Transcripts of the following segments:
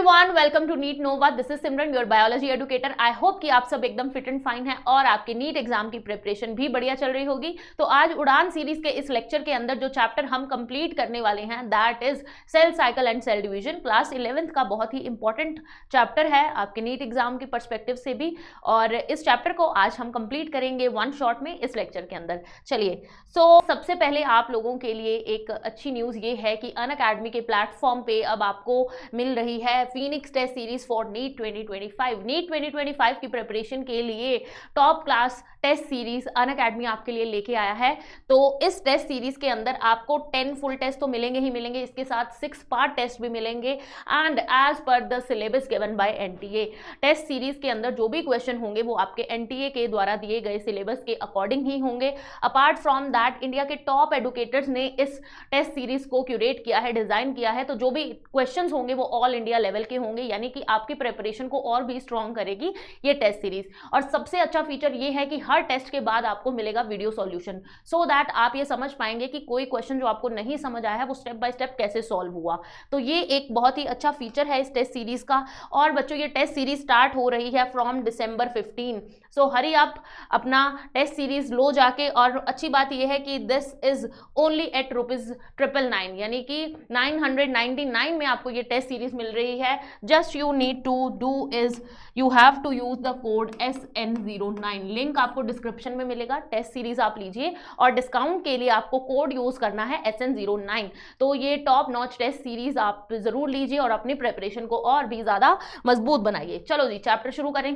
Everyone, welcome to NEET Nova. This is Simran, your biology educator. I hope कि आप सब एकदम फिट एंड फाइन हैं और आपके नीट एग्जाम की प्रिपरेशन भी बढ़िया चल रही होगी। तो आज उड़ान सीरीज के इस लेक्चर के अंदर जो चैप्टर हम कंप्लीट करने वाले हैं that is cell cycle and cell division. Class 11th का बहुत ही इंपॉर्टेंट चैप्टर है आपके नीट एग्जाम के पर्सपेक्टिव से भी, और इस चैप्टर को आज हम कंप्लीट करेंगे वन शॉट में इस लेक्चर के अंदर। चलिए, सबसे पहले आप लोगों के लिए एक अच्छी न्यूज़ ये है कि अनअकैडमी के प्लेटफॉर्म पे अब आपको मिल रही है Phoenix test series for NEET 2025। NEET 2025 की प्रिपरेशन के लिए top class test series Unacademy आपके लिए लेके आया है। तो इस टेस्ट सीरीज के अंदर आपको 10 फुल टेस्ट तो मिलेंगे ही मिलेंगे, इसके साथ 6 पार्ट टेस्ट भी मिलेंगे and as per the syllabus given by NTA. Test series के अंदर जो भी क्वेश्चन होंगे वो आपके एनटीए के द्वारा दिए गए सिलेबस के अकॉर्डिंग ही होंगे। अपार्ट फ्रॉम दैट इंडिया के टॉप एडुकेटर्स ने इस टेस्ट सीरीज को क्यूरेट किया है, डिजाइन किया है। तो जो भी क्वेश्चंस होंगे वो ऑल इंडिया लेवल के होंगे, यानी कि आपकी प्रिपरेशन को और भी स्ट्रॉन्ग करेगी ये टेस्ट सीरीज। और सबसे अच्छा फीचर ये है कि हर टेस्ट के बाद आपको मिलेगा वीडियो सॉल्यूशन, सो दैट आप ये समझ पाएंगे कि कोई क्वेश्चन जो आपको नहीं समझ आया है वो स्टेप बाय स्टेप कैसे सॉल्व हुआ। तो ये एक बहुत ही अच्छा फीचर है इस टेस्ट सीरीज का। और बच्चों, ये टेस्ट सीरीज स्टार्ट हो रही है फ्रॉम December 15। सो हरी आप अपना टेस्ट सीरीज लो जाके। और अच्छी बात यह है कि दिस इज ओनली एट ₹999, यानी कि 999 में आपको ये टेस्ट सीरीज मिल रही है। Just you need to do is you have to use the code SN09। Link आपको डिस्क्रिप्शन में मिलेगा। टेस्ट सीरीज आप लीजिए और डिस्काउंट के लिए आपको कोड यूज करना है SN09। तो ये टॉप नॉच टेस्ट सीरीज आप जरूर लीजिए और अपनी प्रिपरेशन को और भी ज्यादा मजबूत बनाइए। चलो जी, चैप्टर शुरू करें।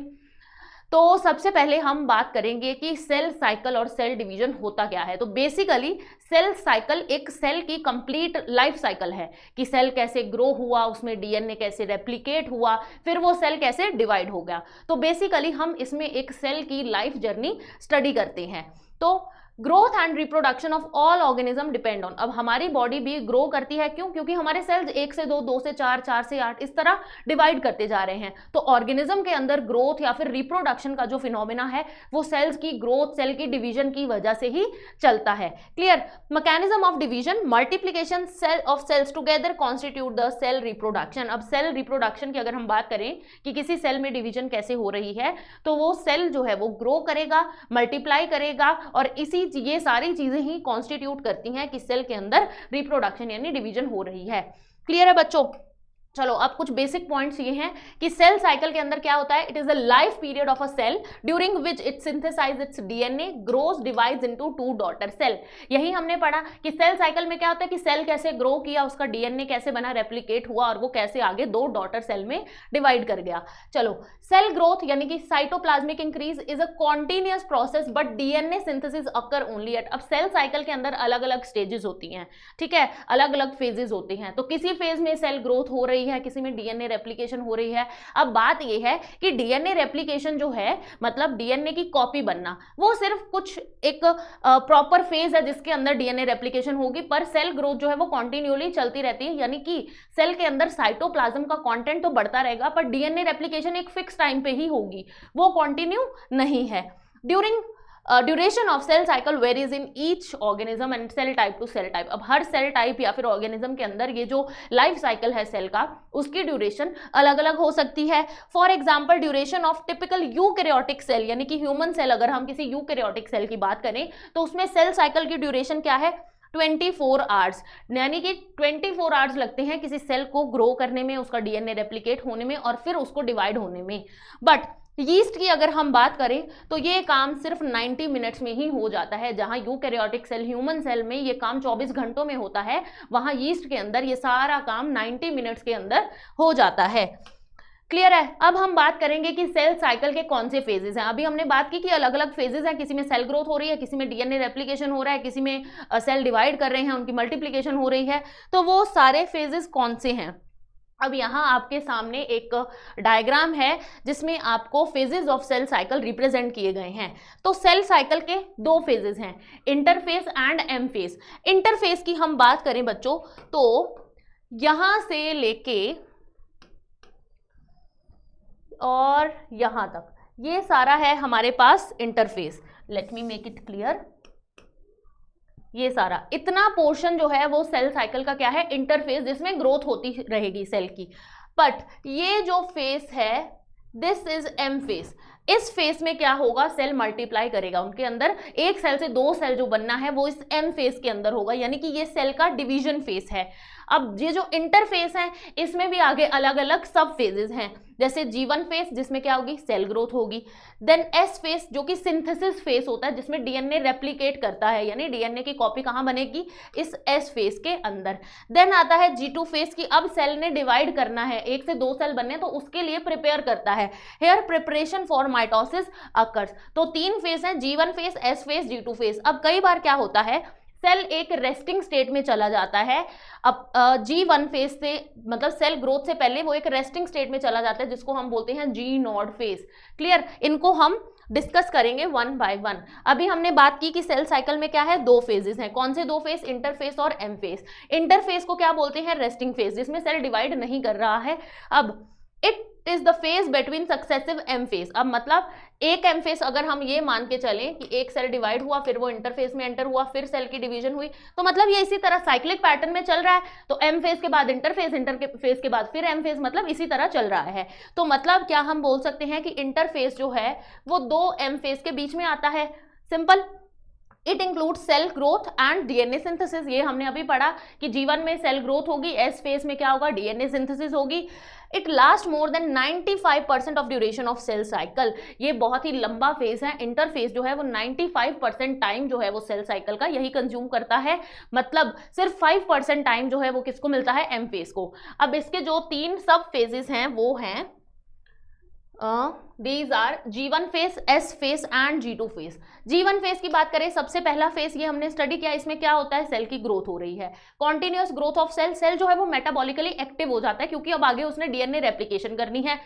तो सबसे पहले हम बात करेंगे कि सेल साइकिल और सेल डिवीजन होता क्या है। तो बेसिकली सेल साइकिल एक सेल की कंप्लीट लाइफ साइकिल है कि सेल कैसे ग्रो हुआ, उसमें डीएनए कैसे रेप्लिकेट हुआ, फिर वो सेल कैसे डिवाइड हो गया। तो बेसिकली हम इसमें एक सेल की लाइफ जर्नी स्टडी करते हैं। तो growth and reproduction of all organism depend on. अब हमारी बॉडी भी ग्रो करती है, क्यों? क्योंकि हमारे सेल्स 1 से 2, 2 से 4, 4 से 8 इस तरह डिवाइड करते जा रहे हैं। तो ऑर्गेनिज्म के अंदर ग्रोथ या फिर रिप्रोडक्शन का जो फिनोमेना है वो सेल्स की ग्रोथ, सेल की डिवीजन की वजह से ही चलता है। Clear? Mechanism of division, multiplication cell of cells together constitute the cell reproduction. अब सेल रिप्रोडक्शन की अगर हम बात करें कि किसी सेल में डिवीजन कैसे हो रही है, तो वो सेल जो है वो ग्रो करेगा, मल्टीप्लाई करेगा, और इसी ये सारी चीजें ही कॉन्स्टिट्यूट करती हैं कि सेल के अंदर रिप्रोडक्शन यानी डिवीजन हो रही है। क्लियर है बच्चों? चलो, अब कुछ बेसिक पॉइंट्स ये हैं कि सेल साइकिल के अंदर क्या होता है। It is the life period of a cell during which it synthesize its DNA, grows, divides into 2 daughter cell. यही हमने पढ़ा कि सेल साइकिल में क्या होता है कि सेल कैसे ग्रो किया, उसका डीएनए कैसे बना, रेप्लिकेट हुआ, और वो कैसे आगे 2 डॉटर सेल में डिवाइड कर गया। चलो, सेल ग्रोथ यानी कि cytoplasmic increase is a continuous process but DNA synthesis occur only at. अब सेल साइकिल के अंदर अलग अलग स्टेजेस होती हैं, ठीक है, अलग अलग फेजेस होती हैं। तो किसी फेज में सेल ग्रोथ हो रही है, किसी में डीएनए रेप्लिकेशन हो रही है। अब बात यह है कि डीएनए रेप्लिकेशन जो है, मतलब डीएनए की कॉपी बनना, वो सिर्फ कुछ एक प्रॉपर फेज है जिसके अंदर डीएनए रेप्लिकेशन होगी, पर सेल ग्रोथ जो है वो कंटिन्यूअली चलती रहती है। यानी कि सेल के अंदर साइटोप्लाज्म का कंटेंट तो बढ़ता रहेगा, पर डीएनए रेप्लिकेशन एक फिक्स टाइम पे ही होगी, वो कंटिन्यू नहीं है। Duration of cell cycle varies in each organism and cell type to cell type. अब हर सेल टाइप या फिर ऑर्गेनिज्म के अंदर ये जो लाइफ साइकिल है सेल का, उसकी ड्यूरेशन अलग अलग हो सकती है। For example, duration of typical eukaryotic cell यानी कि ह्यूमन सेल, अगर हम किसी यूकैरियोटिक सेल की बात करें तो उसमें सेल साइकिल की ड्यूरेशन क्या है? 24 आवर्स, यानी कि 24 आवर्स लगते हैं किसी सेल को ग्रो करने में, उसका डीएनए रेप्लिकेट होने में और फिर उसको डिवाइड होने में। बट यीस्ट की अगर हम बात करें तो ये काम सिर्फ 90 मिनट्स में ही हो जाता है। जहां यूकैरियोटिक सेल, ह्यूमन सेल में ये काम 24 घंटों में होता है, वहां यीस्ट के अंदर ये सारा काम 90 मिनट्स के अंदर हो जाता है। क्लियर है? अब हम बात करेंगे कि सेल साइकिल के कौन से फेजेस हैं। अभी हमने बात की कि अलग अलग फेजेस हैं, किसी में सेल ग्रोथ हो रही है, किसी में डीएनए रेप्लिकेशन हो रहा है, किसी में सेल डिवाइड कर रहे हैं, उनकी मल्टीप्लिकेशन हो रही है। तो वो सारे फेजेस कौन से हैं? अब यहाँ आपके सामने एक डायग्राम है जिसमें आपको phases of cell cycle represent किए गए हैं। तो सेल साइकिल के 2 फेजेस हैं, interphase and M phase. Interphase की हम बात करें बच्चों तो यहां से लेके और यहां तक ये सारा है हमारे पास interface. Let me make it clear. ये सारा इतना पोर्शन जो है वो सेल साइकिल का क्या है, इंटरफेस, जिसमें ग्रोथ होती रहेगी सेल की। बट ये जो फेस है दिस इज एम फेस। इस फेस में क्या होगा, सेल मल्टीप्लाई करेगा, उनके अंदर एक सेल से दो सेल जो बनना है वो इस एम फेस के अंदर होगा, यानी कि ये सेल का डिवीजन फेस है। अब ये जो इंटरफेस है इसमें भी आगे अलग अलग सब फेजेस हैं, जैसे G1 फेस जिसमें क्या होगी, सेल ग्रोथ होगी। देन S फेस जो कि सिंथेसिस फेस होता है, जिसमें डीएनए रेप्लिकेट करता है, यानी डीएनए की कॉपी कहाँ बनेगी, इस S फेस के अंदर। देन आता है G2 फेस की, अब सेल ने डिवाइड करना है, एक से दो सेल बनने, तो उसके लिए प्रिपेयर करता है, here preparation for mitosis occurs. तो तीन फेस है, G1 face, S face, G2 face. अब कई बार क्या होता है, सेल एक रेस्टिंग स्टेट में चला जाता है। अब G1 फेज से मतलब सेल ग्रोथ से पहले वो एक रेस्टिंग स्टेट में चला जाता है, जिसको हम बोलते हैं G0 फेज। क्लियर, इनको हम डिस्कस करेंगे वन बाय वन। अभी हमने बात की कि सेल साइकिल में क्या है, दो फेजेस हैं। कौन से दो फेज, इंटरफेस और एम फेज। इंटरफेस को क्या बोलते हैं, रेस्टिंग फेज, जिसमें सेल डिवाइड नहीं कर रहा है। अब it is the phase between successive M phase. अब मतलब एक एम फेज अगर हम ये मान के चलें कि एक सेल डिवाइड हुआ, फिर वो इंटरफेस में एंटर हुआ, फिर सेल की डिवीजन हुई, तो मतलब ये इसी तरह साइक्लिक पैटर्न में चल रहा है। तो एम फेज के बाद इंटरफेस, इंटरफेस के बाद फिर एम फेज, मतलब इसी तरह चल रहा है। तो मतलब क्या हम बोल सकते हैं कि इंटरफेस जो है वो दो एम फेज के बीच में आता है। Simple. It include cell growth and DNA synthesis. ये हमने अभी पढ़ा कि G1 में सेल ग्रोथ होगी, एस फेज में क्या होगा, डीएनए सिंथेसिस होगी। It last more than 95% of duration of cell cycle. ये बहुत ही लंबा फेज है। इंटरफेस जो है वो 95% टाइम जो है वो सेल साइकिल का यही कंज्यूम करता है। मतलब सिर्फ 5% टाइम जो है वो किसको मिलता है, एम फेज को। अब इसके जो तीन सब फेजेस हैं वो हैं these are G1 face, S face and G2 face. G1 face की बात करें, सबसे पहला फेस ये हमने स्टडी किया, इसमें क्या होता है, सेल की ग्रोथ हो रही है, continuous growth of cell. Cell जो है वो मेटाबॉलिकली एक्टिव हो जाता है, क्योंकि अब आगे उसने डीएनए रेप्लिकेशन करनी है।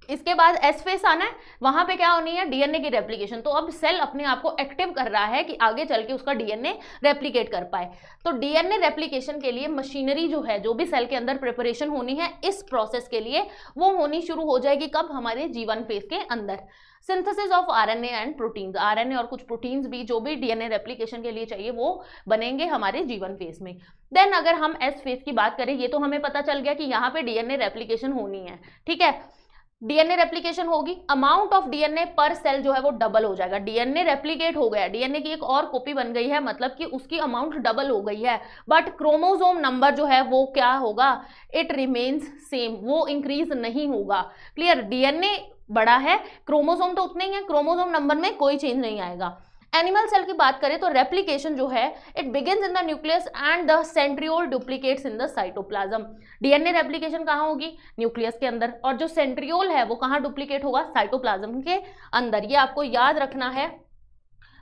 इसके बाद एस फेस आना है, वहां पे क्या होनी है, डीएनए की रेप्लिकेशन। तो अब सेल अपने आप को एक्टिव कर रहा है कि आगे चल के उसका डीएनए रेप्लिकेट कर पाए। तो डीएनए रेप्लिकेशन के लिए मशीनरी जो है, जो भी सेल के अंदर प्रिपरेशन होनी है इस प्रोसेस के लिए, वो होनी शुरू हो जाएगी कब, हमारे G1 फेज के अंदर। Synthesis of RNA and proteins, RNA और कुछ प्रोटीन्स भी जो भी डीएनए रेप्लिकेशन के लिए चाहिए वो बनेंगे हमारे G1 फेज में। देन अगर हम एस फेज की बात करें, ये तो हमें पता चल गया कि यहाँ पे डीएनए रेप्लिकेशन होनी है, ठीक है। डीएनए रेप्लिकेशन होगी, अमाउंट ऑफ डीएनए पर सेल जो है वो डबल हो जाएगा। डीएनए रेप्लिकेट हो गया, डीएनए की एक और कॉपी बन गई है, मतलब कि उसकी अमाउंट डबल हो गई है। बट क्रोमोसोम नंबर जो है वो क्या होगा, इट रिमेन्स सेम, वो इंक्रीज नहीं होगा। क्लियर, डीएनए बड़ा है, क्रोमोसोम तो उतने ही है, क्रोमोसोम नंबर में कोई चेंज नहीं आएगा। एनिमल सेल की बात करें तो रेप्लिकेशन जो है it begins in the nucleus and the centriole duplicates in the cytoplasm. DNA replication कहाँ होगी, न्यूक्लियस के अंदर, और जो सेंट्रियोल है वो कहाँ डुप्लीकेट होगा, साइटोप्लाज्म के अंदर। ये आपको याद रखना है,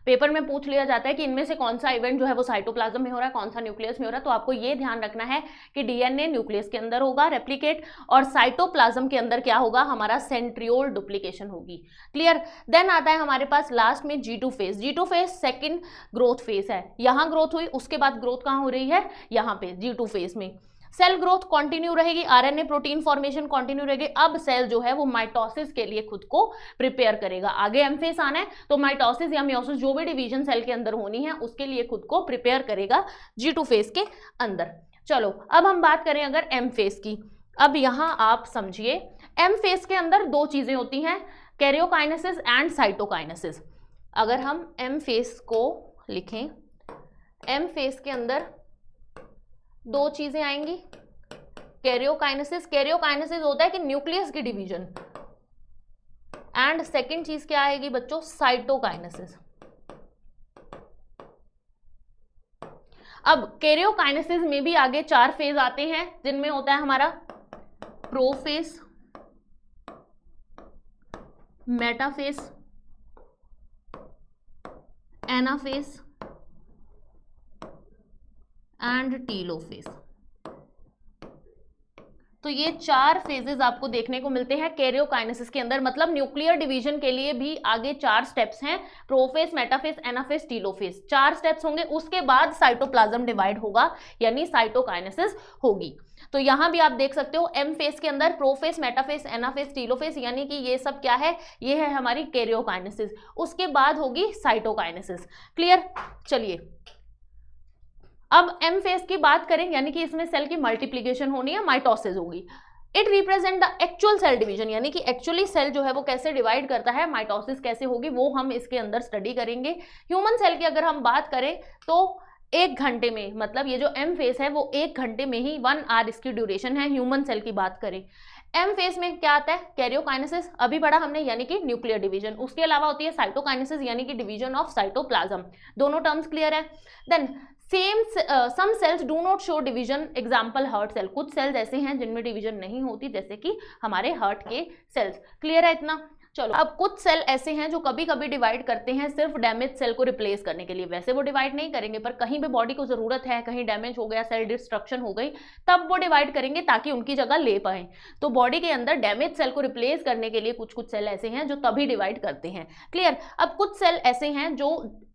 पेपर में पूछ लिया जाता है कि इनमें से कौन सा इवेंट जो है वो साइटोप्लाज्म में हो रहा है, कौन सा न्यूक्लियस में हो रहा है। तो आपको ये ध्यान रखना है कि डीएनए न्यूक्लियस के अंदर होगा रेप्लिकेट, और साइटोप्लाज्म के अंदर क्या होगा, हमारा सेंट्रियोल डुप्लीकेशन होगी। क्लियर। देन आता है हमारे पास लास्ट में G2 phase. G2 phase second growth phase है, यहाँ ग्रोथ हुई, उसके बाद ग्रोथ कहाँ हो रही है, यहाँ पे G2 फेज में। सेल ग्रोथ कंटिन्यू रहेगी, आरएनए प्रोटीन फॉर्मेशन कंटिन्यू रहेगी। अब सेल जो है वो माइटोसिस के लिए खुद को प्रिपेयर करेगा। आगे एम फेज आना है, तो माइटोसिस या मियोसिस जो भी डिवीजन सेल के अंदर होनी है उसके लिए खुद को प्रिपेयर करेगा G2 फेज के अंदर। चलो अब हम बात करें अगर एम फेज की। अब यहाँ आप समझिए, एम फेज के अंदर दो चीजें होती हैं, कैरियोकाइनेसिस एंड साइटोकाइनेसिस। अगर हम एम फेज को लिखें, एम फेज के अंदर दो चीजें आएंगी, कैरियोकाइनेसिस। कैरियोकाइनेसिस होता है कि न्यूक्लियस की डिवीजन, एंड सेकंड चीज क्या आएगी बच्चों, साइटोकाइनेसिस। अब कैरियोकाइनेसिस में भी आगे चार फेज आते हैं, जिनमें होता है हमारा prophase, metaphase, anaphase and telophase. तो ये चार फेजेस आपको देखने को मिलते हैं कैरियोकाइनेसिस के अंदर। मतलब न्यूक्लियर डिवीजन के लिए भी आगे चार स्टेप्स हैं, प्रोफेज, मेटाफेज, एनाफेज, टीलोफेज, चार स्टेप्स होंगे। उसके बाद साइटोप्लाज्म डिवाइड होगा, यानी साइटोकाइनेसिस होगी। तो यहां भी आप देख सकते हो एम फेज के अंदर प्रोफेज, मेटाफेज, एनाफेज, टीलोफेज, यानी कि ये सब क्या है, ये है हमारी कैरियोकाइनेसिस। उसके बाद होगी साइटोकाइनेसिस। क्लियर। चलिए अब एम फेज की बात करें, यानी कि इसमें सेल की मल्टीप्लीकेशन होनी है, माइटोसिस होगी। It represent the actual cell division, यानी कि एक्चुअली सेल जो है वो कैसे डिवाइड करता है, माइटोसिस कैसे होगी, वो हम इसके अंदर स्टडी करेंगे। ह्यूमन सेल की अगर हम बात करें तो 1 घंटे में, मतलब ये जो एम फेज है वो 1 घंटे में ही 1 आवर इसकी ड्यूरेशन है। ह्यूमन सेल की बात करें, एम फेज में क्या आता है, कैरियोकाइनेसिस अभी पढ़ा हमने, यानी कि न्यूक्लियर डिवीजन। उसके अलावा होती है साइटोकाइनेसिस, यानी कि डिवीजन ऑफ साइटोप्लाज्म। दोनों टर्म्स क्लियर है। Then some cells do not show division, example heart cell. कुछ सेल्स ऐसे हैं जिनमें डिवीजन नहीं होती, जैसे कि हमारे हार्ट के सेल्स। क्लियर है इतना? चलो, अब कुछ सेल ऐसे हैं जो कभी कभी डिवाइड करते हैं सिर्फ डैमेज सेल को रिप्लेस करने के लिए। वैसे वो डिवाइड नहीं करेंगे, पर कहीं भी बॉडी को जरूरत है, कहीं डैमेज हो गया, सेल डिस्ट्रक्शन हो गई, तब वो डिवाइड करेंगे ताकि उनकी जगह ले पाए। तो बॉडी के अंदर डैमेज सेल को रिप्लेस करने के लिए कुछ कुछ सेल ऐसे हैं जो तभी डिवाइड करते हैं। क्लियर? अब कुछ सेल ऐसे हैं जो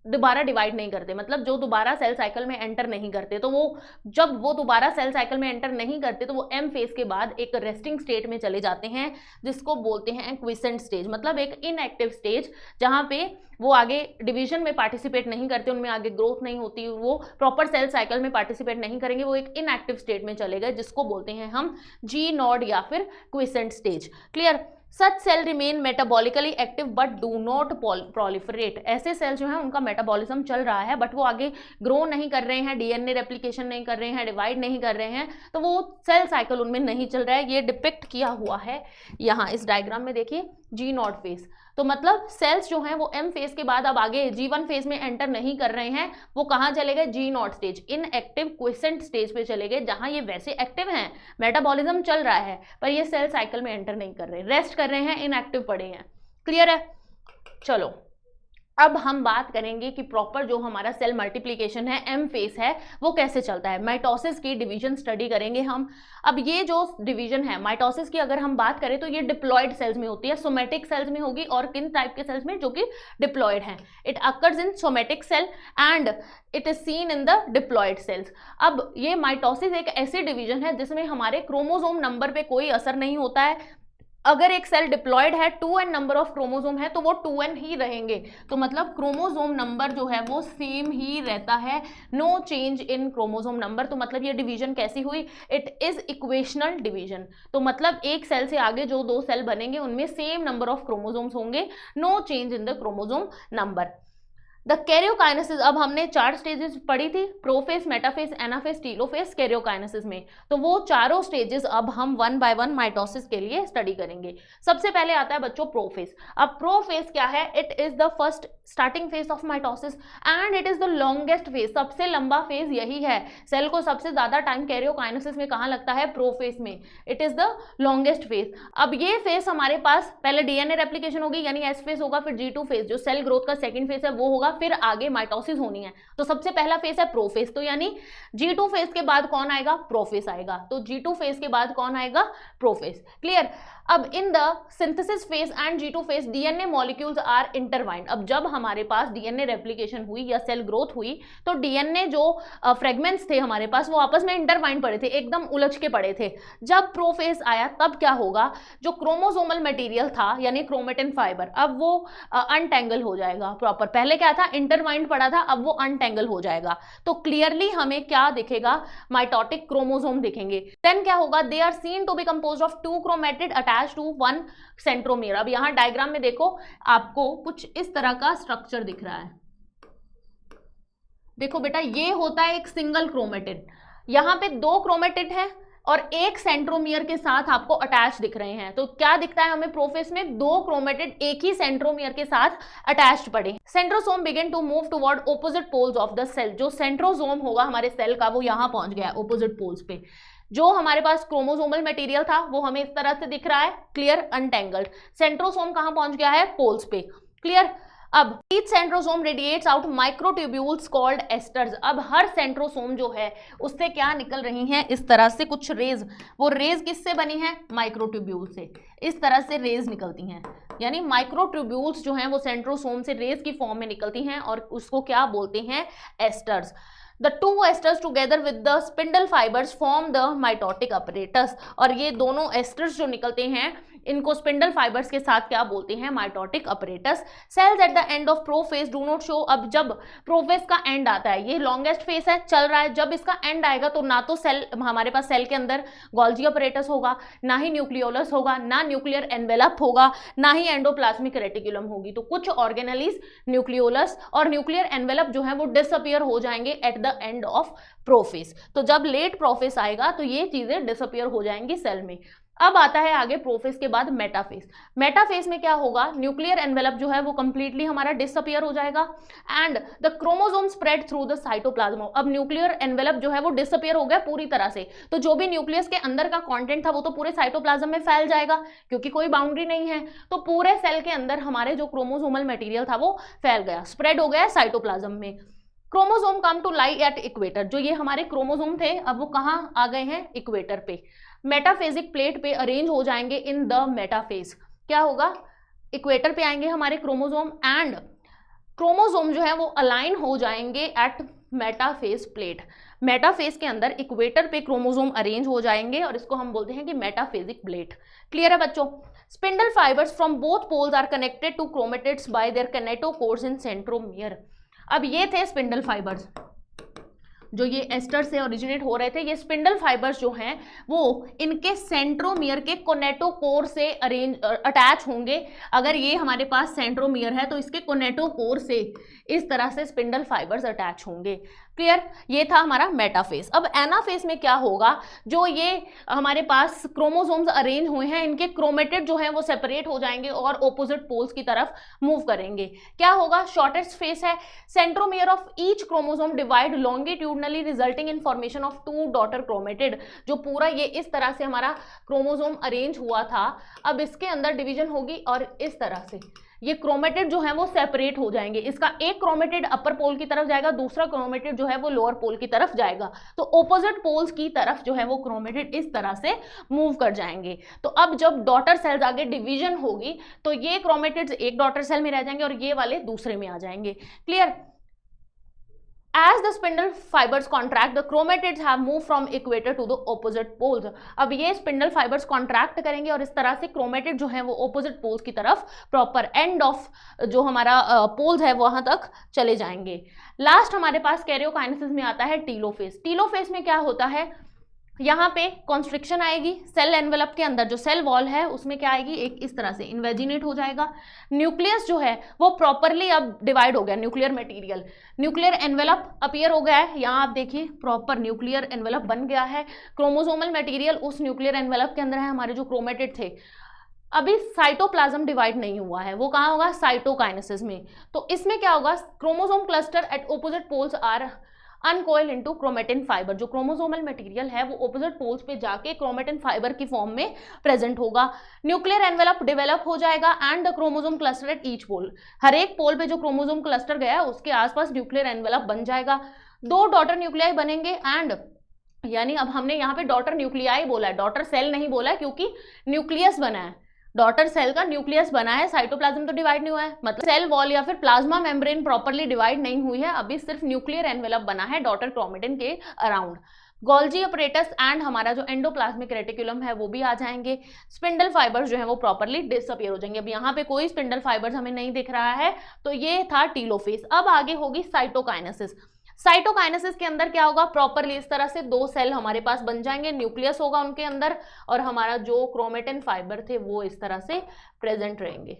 दोबारा डिवाइड नहीं करते, मतलब जो दोबारा सेल साइकिल में एंटर नहीं करते। तो वो जब वो दोबारा सेल साइकिल में एंटर नहीं करते तो वो एम फेज के बाद एक रेस्टिंग स्टेट में चले जाते हैं, जिसको बोलते हैं क्विसेंट स्टेज, मतलब एक इनएक्टिव स्टेज, जहां पे वो आगे डिवीजन में पार्टिसिपेट नहीं करते, उनमें आगे ग्रोथ नहीं होती, वो प्रॉपर सेल साइकिल में पार्टिसिपेट नहीं करेंगे, वो एक इनएक्टिव स्टेट में चले गए, जिसको बोलते हैं हम जी नॉड या फिर quiescent stage. Clear? Such cell remain metabolically active but do not proliferate. ऐसे सेल जो हैं उनका मेटाबॉलिज्म चल रहा है, बट वो आगे ग्रो नहीं कर रहे हैं, डीएनए रेप्लिकेशन नहीं कर रहे हैं, डिवाइड नहीं कर रहे हैं, तो वो सेल साइकिल उनमें नहीं चल रहा है। ये डिपिक्ट किया हुआ है यहाँ इस डायग्राम में, देखिए जी नॉट फेज। तो मतलब सेल्स जो हैं वो एम फेज के बाद अब आगे जी1 फेज में एंटर नहीं कर रहे हैं, वो कहाँ चले गए, G naught stage, inactive quiescent stage पे चले गए, जहां ये वैसे एक्टिव हैं, मेटाबॉलिज्म चल रहा है, पर ये सेल साइकिल में एंटर नहीं कर रहे, रेस्ट कर रहे हैं, इनएक्टिव पड़े हैं। क्लियर है? चलो, अब हम बात करेंगे कि प्रॉपर जो हमारा सेल मल्टीप्लिकेशन है, एम फेज है, वो कैसे चलता है। माइटोसिस की डिवीजन स्टडी करेंगे हम। अब ये जो डिवीजन है माइटोसिस की, अगर हम बात करें तो ये डिप्लॉयड सेल्स में होती है, सोमेटिक सेल्स में होगी, और किन टाइप के सेल्स में, जो कि डिप्लॉयड हैं। It occurs in somatic cell and it is seen in the diploid cells. अब ये माइटोसिस एक ऐसी डिवीजन है जिसमें हमारे क्रोमोसोम नंबर पे कोई असर नहीं होता है। अगर एक सेल डिप्लॉयड है, 2n नंबर ऑफ क्रोमोसोम है, तो वो 2n ही रहेंगे। तो मतलब क्रोमोसोम नंबर जो है वो सेम ही रहता है, no change in chromosome number. तो मतलब ये डिवीजन कैसी हुई, इट इज इक्वेशनल डिवीजन। तो मतलब एक सेल से आगे जो 2 सेल बनेंगे उनमें सेम नंबर ऑफ क्रोमोसोम्स होंगे, no change in the chromosome number. The karyokinesis, अब हमने 4 स्टेजेस पढ़ी थी, prophase, metaphase, anaphase, telophase, karyokinesis में। तो वो चारों स्टेजेस अब हम 1 बाय 1 माइटोसिस के लिए स्टडी करेंगे। सबसे पहले आता है बच्चों प्रोफेज। अब प्रोफेज क्या है, it is the first starting phase of mitosis and it is the longest phase, सबसे लंबा फेज यही है। सेल को सबसे ज्यादा टाइम कैरियोकाइनेसिस में कहाँ लगता है, प्रोफेज में, it is the longest phase. अब ये फेज हमारे पास पहले डीएनए रेप्लिकेशन होगी, यानी एस फेज होगा, फिर G2 फेज जो सेल ग्रोथ का सेकंड फेज है वो होगा, फिर आगे माइटोसिस होनी है। तो सबसे पहला फेज है प्रोफेज, तो यानी G2 फेज के बाद कौन आएगा, प्रोफेज आएगा। तो G2 फेज के बाद कौन आएगा, प्रोफेज। क्लियर? अब in the synthesis phase and G2 phase DNA molecules are intertwined. अब जब हमारे पास डीएनए रेप्लिकेशन हुई या सेल ग्रोथ हुई तो डीएनए जो फ्रेगमेंट्स थे हमारे पास वो आपस में इंटरवाइंड पड़े थे, एकदम उलझ के पड़े थे। जब प्रोफेज आया तब क्या होगा, जो क्रोमोसोमल मटेरियल था यानी क्रोमेटिन फाइबर, अब वो अनटेंगल हो जाएगा प्रॉपर। पहले क्या था, इंटरवाइंड पड़ा था, अब वो अनटेंगल हो जाएगा। तो क्लियरली हमें क्या दिखेगा, माइटोटिक क्रोमोसोम दिखेंगे। देन क्या होगा, they are seen to be composed of 2 chromatid attached to 1 centromere. अब यहाँ डायग्राम में देखो, आपको कुछ इस तरह का स्ट्रक्चर दिख रहा है। देखो बेटा, ये होता है एक सिंगल क्रोमेटिड, यहाँ पे 2 क्रोमेटिड है और एक सेंट्रोमियर के साथ आपको अटैच दिख रहे हैं। तो क्या दिखता है हमें प्रोफेज में, 2 क्रोमेटिड एक ही सेंट्रोमियर के साथ अटैच्ड पड़े। Centrosome begin to move toward opposite poles of the cell. जो सेंट्रोसोम होगा हमारे सेल का वो यहाँ पहुंच गया ऑपोजिट पोल्स पे। जो हमारे पास क्रोमोसोमल मटेरियल था वो हमें इस तरह से दिख रहा है, क्लियर, अनटेंगल्ड। सेंट्रोसोम कहां पहुंच गया है, पोल्स पे, क्लियर। अब each centrosome radiates out microtubules called asters. अब हर सेंट्रोसोम जो है उससे क्या निकल रही हैं, इस तरह से कुछ रेज। वो रेज किससे बनी है, माइक्रोट्यूब्यूल से। इस तरह से रेज निकलती हैं, यानी माइक्रोट्यूब्यूल्स जो हैं वो सेंट्रोसोम से रेज की फॉर्म में निकलती हैं और उसको क्या बोलते हैं, asters. The 2 esters together with the spindle fibers form the mitotic apparatus। और ये दोनों एस्टर्स जो निकलते हैं इनको स्पिंडल फाइबर्स के साथ क्या बोलते हैं, mitotic apparatus. Cells at the end of prophase do not show. अब जब प्रोफेज का एंड आता है, ये लॉन्गेस्ट फेज है, चल रहा है, जब इसका एंड आएगा तो ना तो सेल हमारे पास सेल के अंदर गोल्जी अपरेटस होगा, ना ही न्यूक्लियोलस होगा, ना न्यूक्लियर एनवेलप होगा, ना ही एंडोप्लाज्मिक रेटिकुलम होगी। तो कुछ ऑर्गेनेलीज न्यूक्लियोलस और न्यूक्लियर एनवेलप जो है वो डिसअपियर हो जाएंगे eight the end of prophase. तो जब लेट प्रोफेज आएगा तो ये चीजें डिसअपियर हो जाएंगी सेल में। अब आता है आगे प्रोफेज के बाद मेटाफेज। मेटाफेज में क्या होगा, न्यूक्लियर एनवेलप जो है वो कंप्लीटली हमारा डिसअपियर हो जाएगा and the chromosome spread through the cytoplasm. अब न्यूक्लियर एनवेलप जो है वो डिसअपियर हो गया पूरी तरह से, तो जो भी न्यूक्लियस के अंदर का कंटेंट था वो तो पूरे साइटोप्लाज्म में फैल जाएगा क्योंकि कोई बाउंड्री नहीं है। तो पूरे सेल के अंदर हमारे जो क्रोमोसोमल मटेरियल था वो फैल गया, स्प्रेड हो गया साइटोप्लाज्म में। Chromosome come to lie at equator. जो ये हमारे क्रोमोसोम थे अब वो कहाँ आ गए हैं, इक्वेटर पे। मेटाफेजिक प्लेट पे अरेंज हो जाएंगे इन द मेटाफेज। क्या होगा, इक्वेटर पे आएंगे हमारे क्रोमोसोम एंड क्रोमोसोम जो है वो अलाइन हो जाएंगे एट मेटाफेज प्लेट। मेटाफेज के अंदर इक्वेटर पे क्रोमोसोम अरेंज हो जाएंगे और इसको हम बोलते हैं कि मेटाफेजिक प्लेट। क्लियर है बच्चों। Spindle fibres from both poles are connected to chromatids by their kinetochores in centromere. अब ये थे स्पिंडल फाइबर्स जो ये एस्टर से ओरिजिनेट हो रहे थे। ये स्पिंडल फाइबर्स जो हैं वो इनके सेंट्रोमियर के कोनेटोकोर से अटैच होंगे। अगर ये हमारे पास सेंट्रोमियर है तो इसके कोनेटोकोर से इस तरह से स्पिंडल फाइबर्स अटैच होंगे। क्लियर, ये था हमारा मेटाफेज। अब एनाफेज में क्या होगा, जो ये हमारे पास क्रोमोसोम्स अरेंज हुए हैं इनके क्रोमेटिड जो है वो सेपरेट हो जाएंगे और ऑपोजिट पोल्स की तरफ मूव करेंगे। क्या होगा, शॉर्टेस्ट फेज है, centromere of each chromosome divide longitudinally resulting in formation of 2 daughter chromatid. जो पूरा ये इस तरह से हमारा क्रोमोसोम अरेंज हुआ था, अब इसके अंदर डिवीजन होगी और इस तरह से ये क्रोमेटिड जो है वो सेपरेट हो जाएंगे। इसका एक क्रोमेटिड अपर पोल की तरफ जाएगा, दूसरा क्रोमेटिड जो है वो लोअर पोल की तरफ जाएगा। तो ऑपोजिट पोल्स की तरफ जो है वो क्रोमेटिड इस तरह से मूव कर जाएंगे। तो अब जब डॉटर सेल्स आगे डिवीजन होगी तो ये क्रोमेटिड्स एक डॉटर सेल में रह जाएंगे और ये वाले दूसरे में आ जाएंगे। Clear. As the spindle fibers contract, the chromatids have moved from equator to the opposite poles. अब ये स्पिंडल फाइबर्स कॉन्ट्रैक्ट करेंगे और इस तरह से क्रोमेटिड जो है वो ऑपोजिट पोल्स की तरफ प्रॉपर एंड ऑफ जो हमारा पोल्स है वहां तक चले जाएंगे। लास्ट हमारे पास कैरियोकाइनेसिस में आता है टीलोफेज। टीलोफेज में क्या होता है, यहाँ पे कॉन्स्ट्रिक्शन आएगी, सेल एनवेलप के अंदर जो सेल वॉल है उसमें क्या आएगी, एक इस तरह से इन्वेजिनेट हो जाएगा। न्यूक्लियस जो है वो प्रॉपरली अब डिवाइड हो गया, nuclear material, nuclear envelope appear हो गया है। यहाँ आप देखिए प्रॉपर न्यूक्लियर एनवेलप बन गया है। क्रोमोसोमल मटेरियल उस न्यूक्लियर एनवेलप के अंदर है, हमारे जो क्रोमेटिड थे। अभी साइटोप्लाज्म डिवाइड नहीं हुआ है, वो कहाँ होगा, साइटोकाइनेसिस में। तो इसमें क्या होगा, chromosome cluster at opposite poles are uncoil into chromatin fibre. जो क्रोमोसोमल मटेरियल है वो ऑपोजिट पोल्स पे जाके क्रोमेटिन फाइबर की फॉर्म में प्रेजेंट होगा। न्यूक्लियर एनवेलप डेवलप हो जाएगा and the chromosome cluster at each pole. हर एक पोल पे जो क्रोमोसोम क्लस्टर गया है उसके आसपास न्यूक्लियर एनवेलप बन जाएगा। 2 डॉटर न्यूक्लियाई बनेंगे एंड यानी अब हमने यहाँ पे डॉटर न्यूक्लियाई बोला है, डॉटर सेल नहीं बोला है क्योंकि न्यूक्लियस बना है। डॉटर सेल का न्यूक्लियस बना है, साइटोप्लाज्म तो डिवाइड नहीं हुआ है, मतलब सेल वॉल या फिर प्लाज्मा मेम्ब्रेन प्रॉपर्ली डिवाइड नहीं हुई है, अभी सिर्फ न्यूक्लियर एनवेलप बना है डॉटर क्रोमेटिन के अराउंड। गोल्जी अपरेटस एंड हमारा जो एंडोप्लाज्मिक रेटिकुलम है वो भी आ जाएंगे। स्पिंडल फाइबर्स जो है वो प्रॉपर्ली डिसअपियर हो जाएंगे। अब यहाँ पे कोई स्पिंडल फाइबर्स हमें नहीं दिख रहा है, तो ये था टीलोफेज। अब आगे होगी साइटोकाइनेसिस। साइटोकाइनेसिस के अंदर क्या होगा, प्रॉपरली इस तरह से 2 सेल हमारे पास बन जाएंगे, न्यूक्लियस होगा उनके अंदर और हमारा जो क्रोमेटिन फाइबर थे वो इस तरह से प्रेजेंट रहेंगे।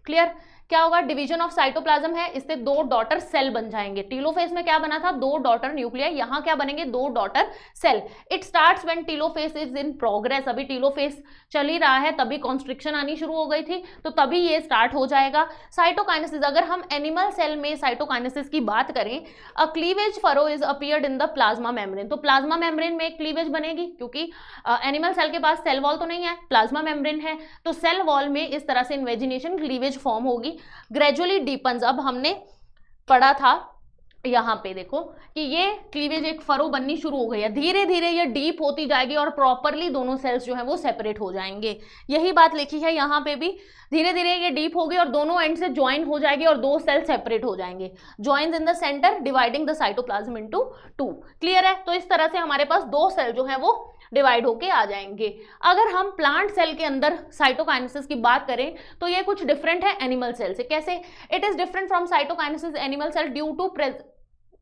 क्लियर। क्या होगा, डिवीजन ऑफ साइटोप्लाज्म है, इससे 2 डॉटर सेल बन जाएंगे। टीलोफेज में क्या बना था, 2 डॉटर न्यूक्लियाई, यहाँ क्या बनेंगे, 2 daughter cell. It starts when telophase is in progress. अभी टीलोफेज चल ही रहा है, तभी कॉन्स्ट्रिक्शन आनी शुरू हो गई थी, तो तभी ये स्टार्ट हो जाएगा। साइटोकाइनेसिस, अगर हम एनिमल सेल में साइटोकाइनेसिस की बात करें, a cleavage furrow is appeared in the plasma membrane. तो प्लाज्मा मेम्ब्रेन में एक क्लीवेज बनेगी क्योंकि एनिमल सेल के पास सेल वॉल तो नहीं है, प्लाज्मा मेम्ब्रेन है, तो सेल वॉल में इस तरह से इन्वेजिनेशन क्लीवेज फॉर्म होगी। ग्रेजुअली डीपन्स, अब हमने पढ़ा था यहाँ पे देखो कि ये क्लीवेज एक फरो बननी शुरू हो गई है, धीरे धीरे ये डीप होती जाएगी और प्रॉपरली दोनों सेल्स जो है वो सेपरेट हो जाएंगे। यही बात लिखी है यहाँ पे भी, धीरे धीरे ये डीप होगी और दोनों एंड से ज्वाइन हो जाएगी और 2 सेल सेपरेट हो जाएंगे। Joins in the centre dividing the cytoplasm into 2। Clear है। तो इस तरह से हमारे पास 2 सेल जो है वो डिवाइड होके आ जाएंगे। अगर हम प्लांट सेल के अंदर साइटोकाइनेसिस की बात करें तो ये कुछ डिफरेंट है एनिमल सेल से। कैसे? It is different from cytokinesis animal cell due to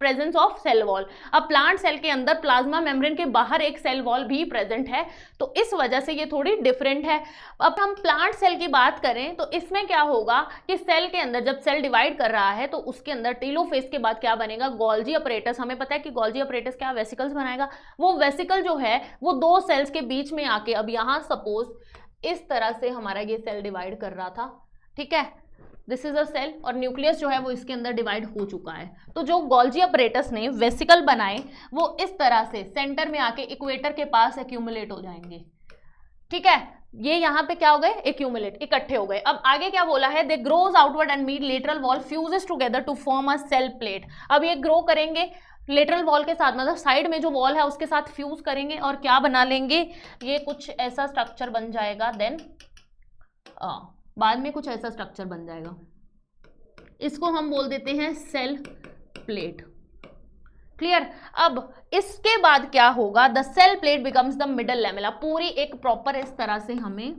presence of cell wall. अब प्लांट सेल के अंदर प्लाज्मा मेम्ब्रेन के बाहर एक सेल वॉल भी प्रेजेंट है, तो इस वजह से ये थोड़ी डिफरेंट है। अब हम प्लांट सेल की बात करें तो इसमें क्या होगा कि सेल के अंदर जब सेल डिवाइड कर रहा है तो उसके अंदर टेलोफेज के बाद क्या बनेगा, गोल्जी अपरेटस। हमें पता है कि गोल्जी अपरेटस क्या वेसिकल्स बनाएगा। वो वेसिकल जो है वो दो सेल्स के बीच में आके, अब यहां सपोज इस तरह से हमारा ये सेल डिवाइड कर रहा था, ठीक है, दिस इज अ सेल, और न्यूक्लियस जो है वो इसके अंदर डिवाइड हो चुका है। तो जो गोल्जी अपरेटस ने वेसिकल बनाए वो इस तरह से सेंटर में आके इक्वेटर के पास एक्यूमुलेट हो जाएंगे, ठीक है। ये यहाँ पे क्या हो गए, एक्यूमुलेट, इकट्ठे हो गए। अब आगे क्या बोला है, they grows outward and meet lateral wall fuses together to form a cell plate. अब ये ग्रो करेंगे लेटरल वॉल के साथ, मतलब साइड में जो वॉल है उसके साथ फ्यूज करेंगे और क्या बना लेंगे, ये कुछ ऐसा स्ट्रक्चर बन जाएगा। देन बाद में कुछ ऐसा स्ट्रक्चर बन जाएगा, इसको हम बोल देते हैं सेल प्लेट। क्लियर? अब इसके बाद क्या होगा, the cell plate becomes the middle lamella. पूरी एक प्रॉपर इस तरह से हमें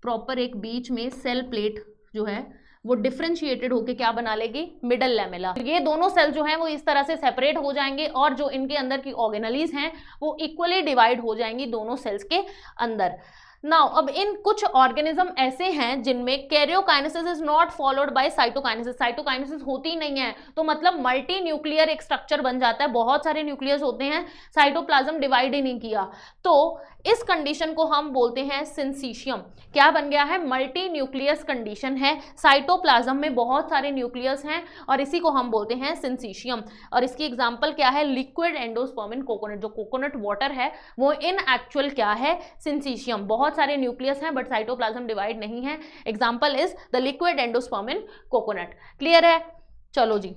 प्रॉपर एक बीच में सेल प्लेट जो है वो डिफरेंशिएटेड होके क्या बना लेगी, मिडल लैमेला। ये दोनों सेल जो हैं वो इस तरह से सेपरेट हो जाएंगे और जो इनके अंदर की ऑर्गेनलीज हैं वो इक्वली डिवाइड हो जाएंगी दोनों सेल्स के अंदर। नाउ अब इन कुछ ऑर्गेनिज्म ऐसे हैं जिनमें karyokinesis is not followed by cytokinesis. Cytokinesis होती नहीं है, तो मतलब मल्टी न्यूक्लियर एक स्ट्रक्चर बन जाता है, बहुत सारे न्यूक्लियस होते हैं, साइटोप्लाज्म डिवाइड ही नहीं किया। तो इस कंडीशन को हम बोलते हैं सिंसीशियम। क्या बन गया है, मल्टी न्यूक्लियस कंडीशन है, साइटोप्लाज्म में बहुत सारे न्यूक्लियस हैं और इसी को हम बोलते हैं सिंसीशियम। और इसकी एग्जांपल क्या है, लिक्विड एंडोस्पर्म इन कोकोनट। जो कोकोनट वाटर है वो इन एक्चुअल क्या है, सिंसीशियम। बहुत सारे न्यूक्लियस हैं बट साइटोप्लाज्म डिवाइड नहीं है। Example is the liquid endosperm in coconut. Clear है? चलो जी,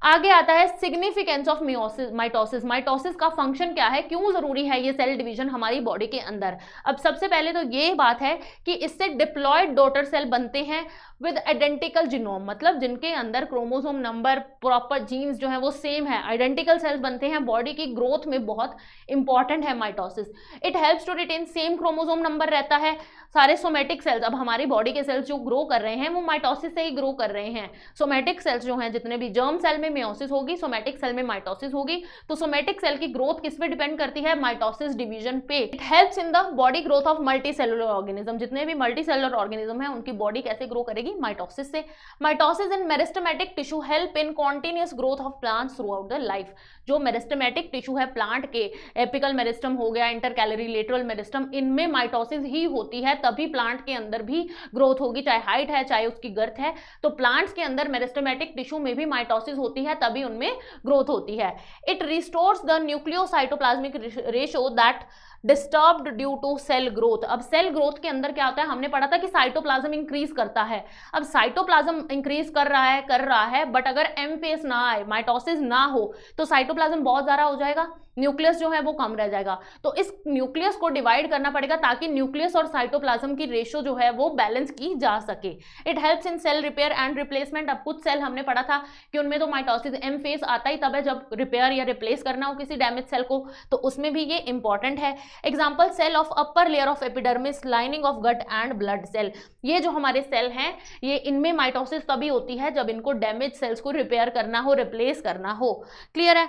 आगे आता है सिग्निफिकेंस ऑफ माइटोसिस। माइटोसिस का फंक्शन क्या है, क्यों जरूरी है ये सेल डिवीजन हमारी बॉडी के अंदर। अब सबसे पहले तो ये बात है कि इससे डिप्लॉयड डॉटर सेल बनते हैं विद आइडेंटिकल जीनोम, मतलब जिनके अंदर क्रोमोसोम नंबर, प्रॉपर जीन्स जो है वो सेम है, आइडेंटिकल सेल्स बनते हैं। बॉडी की ग्रोथ में बहुत इंपॉर्टेंट है mitosis. It helps to retain same chromosome number रहता है। सारे सोमेटिक सेल्स, अब हमारी बॉडी के सेल्स जो ग्रो कर रहे हैं वो माइटोसिस से ही ग्रो कर रहे हैं। सोमेटिक सेल्स जो हैं, जितने भी जर्म सेल में मेयोसिस होगी, सोमेटिक सेल में माइटोसिस होगी। तो सोमेटिक सेल की ग्रोथ किस पे डिपेंड करती है, माइटोसिस डिवीजन पे। It helps in the body growth of multi cellular organism. जितने भी मल्टी सेलुलर ऑर्गेनिज्म है उनकी बॉडी कैसे ग्रो करेगी, माइटोसिस से। Mitosis in meristematic tissue help in continuous growth of plants through out the life. जो meristematic tissue है plant के, एपिकल मेरिस्टम हो गया, इंटरकैलरी लेटरल मेरिस्टम, इनमें माइटोसिस ही होती है, तभी प्लांट के अंदर भी ग्रोथ होगी, चाहे हाइट है चाहे उसकी गर्थ है। तो प्लांट्स के अंदर मेरिस्टेमेटिक टिश्यू में भी माइटोसिस होती है, तभी उनमें ग्रोथ होती है। It restores the nucleocytoplasmic ratio that disturbed due to cell growth. अब सेल ग्रोथ के अंदर क्या होता है, हमने पढ़ा था कि साइटोप्लाज्म इंक्रीज करता है। अब साइटोप्लाज्म इंक्रीज कर रहा है बट अगर एम फेस ना आए, माइटोसिस ना हो, तो साइटोप्लाज्म बहुत ज्यादा हो जाएगा, न्यूक्लियस जो है वो कम रह जाएगा। तो इस न्यूक्लियस को डिवाइड करना पड़ेगा ताकि न्यूक्लियस और साइटोप्लाज्म की रेशियो जो है वो बैलेंस की जा सके। It helps in cell repair and replacement. अब कुछ सेल हमने पढ़ा था कि उनमें तो माइटोसिस एम फेस आता ही तब है जब रिपेयर या रिप्लेस करना हो किसी डैमेज सेल को, तो उसमें भी ये इंपॉर्टेंट है। Example, cell of upper layer of epidermis, lining of gut and blood cell. ये जो हमारे सेल हैं ये इनमें माइटोसिस तभी होती है जब इनको डैमेज सेल्स को रिपेयर करना हो, रिप्लेस करना हो। क्लियर है?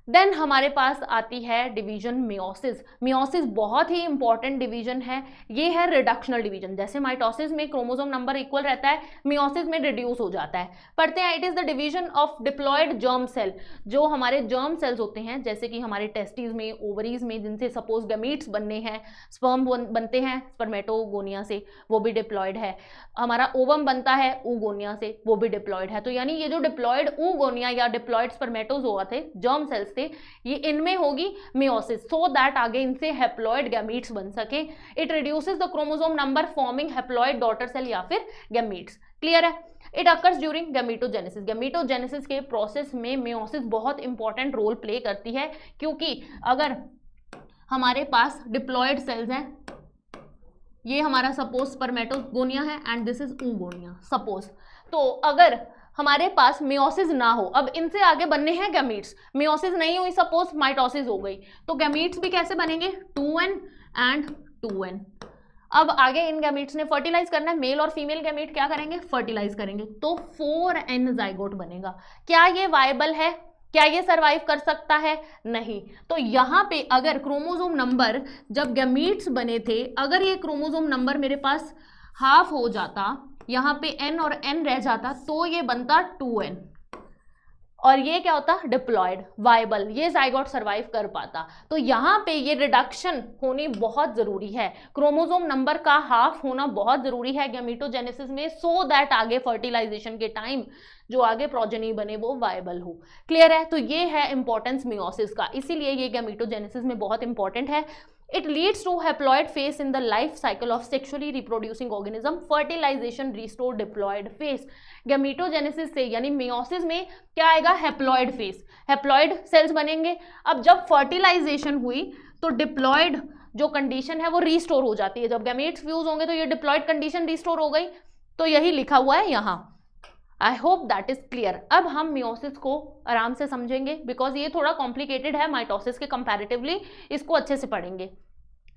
देन हमारे पास आती है डिवीजन मियोसिस। मियोसिस बहुत ही इंपॉर्टेंट डिवीजन है। ये है रिडक्शनल डिवीजन। जैसे माइटोसिस में क्रोमोसोम नंबर इक्वल रहता है, मियोसिस में रिड्यूस हो जाता है। पढ़ते हैं, it is the division of diploid germ cell. जो हमारे जर्म सेल्स होते हैं, जैसे कि हमारे टेस्टिस में, ओवरीज में, जिनसे सपोज गमीट्स बनने हैं, स्पर्म बनते हैं स्पर्मेटोगोनिया से, वो भी डिप्लॉयड है। हमारा ओवम बनता है ऊगोनिया से, वो भी डिप्लॉयड है। तो यानी ये जो डिप्लॉयड ऊगोनिया या डिप्लॉयड स्पर्मेटोजोआ थे, जर्म सेल्स, ये इनमें होगी मियोसिस, सो दैट आगे इनसे हैप्लॉइड गैमीट्स बन सके। It reduces the chromosome number forming haploid daughter cell या फिर गैमीट्स। क्लियर है? It occurs during gametogenesis. Gametogenesis के प्रोसेस में मियोसिस बहुत इंपॉर्टेंट रोल प्ले करती है, क्योंकि अगर हमारे पास डिप्लॉयड सेल्स हैं, ये हमारा सपोज स्पर्मेटोगोनिया है and this is oogonia suppose, तो अगर हमारे पास मियोसिस ना हो, अब इनसे आगे बनने हैं गैमीट्स, मियोसिस नहीं हुई सपोज माइटोसिस हो गई, तो गैमीट्स भी कैसे बनेंगे 2n एंड 2n। अब आगे इन गैमीट्स ने फर्टिलाइज करना है, मेल और फीमेल गैमीट क्या करेंगे फर्टिलाइज करेंगे, तो 4n जाइगोट बनेगा। क्या ये वायबल है, क्या ये सरवाइव कर सकता है, नहीं। तो यहाँ पे अगर क्रोमोसोम नंबर जब गैमीट्स बने थे, अगर ये क्रोमोसोम नंबर मेरे पास हाफ हो जाता, यहाँ पे n और n रह जाता, तो ये बनता 2n, और ये क्या होता डिप्लॉयड वायबल, ये जाइगोट सरवाइव कर पाता। तो यहाँ पे ये रिडक्शन होनी बहुत जरूरी है, क्रोमोसोम नंबर का हाफ होना बहुत जरूरी है गैमीटोजेनेसिस में, सो दैट आगे फर्टिलाइजेशन के टाइम जो आगे प्रोजेनी बने वो वायबल हो। क्लियर है, तो ये है इंपॉर्टेंस मियोसिस का, इसीलिए ये गैमीटोजेनेसिस में बहुत इंपॉर्टेंट है। It leads to haploid phase in the life cycle of sexually reproducing organism. Fertilization restore diploid phase. गैमीटोजेनेसिस से यानी मियोसिस में क्या आएगा हैप्लॉइड फेज, हैप्लॉइड सेल्स बनेंगे। अब जब फर्टिलाइजेशन हुई तो डिप्लॉइड जो कंडीशन है वो रिस्टोर हो जाती है, जब गैमेट्स फ्यूज होंगे तो ये डिप्लॉइड कंडीशन रिस्टोर हो गई, तो यही लिखा हुआ है यहाँ। I hope that is clear. अब हम मियोसिस को आराम से समझेंगे, बिकॉज ये थोड़ा कॉम्प्लिकेटेड है माइटोसिस के कंपैरेटिवली, इसको अच्छे से पढ़ेंगे।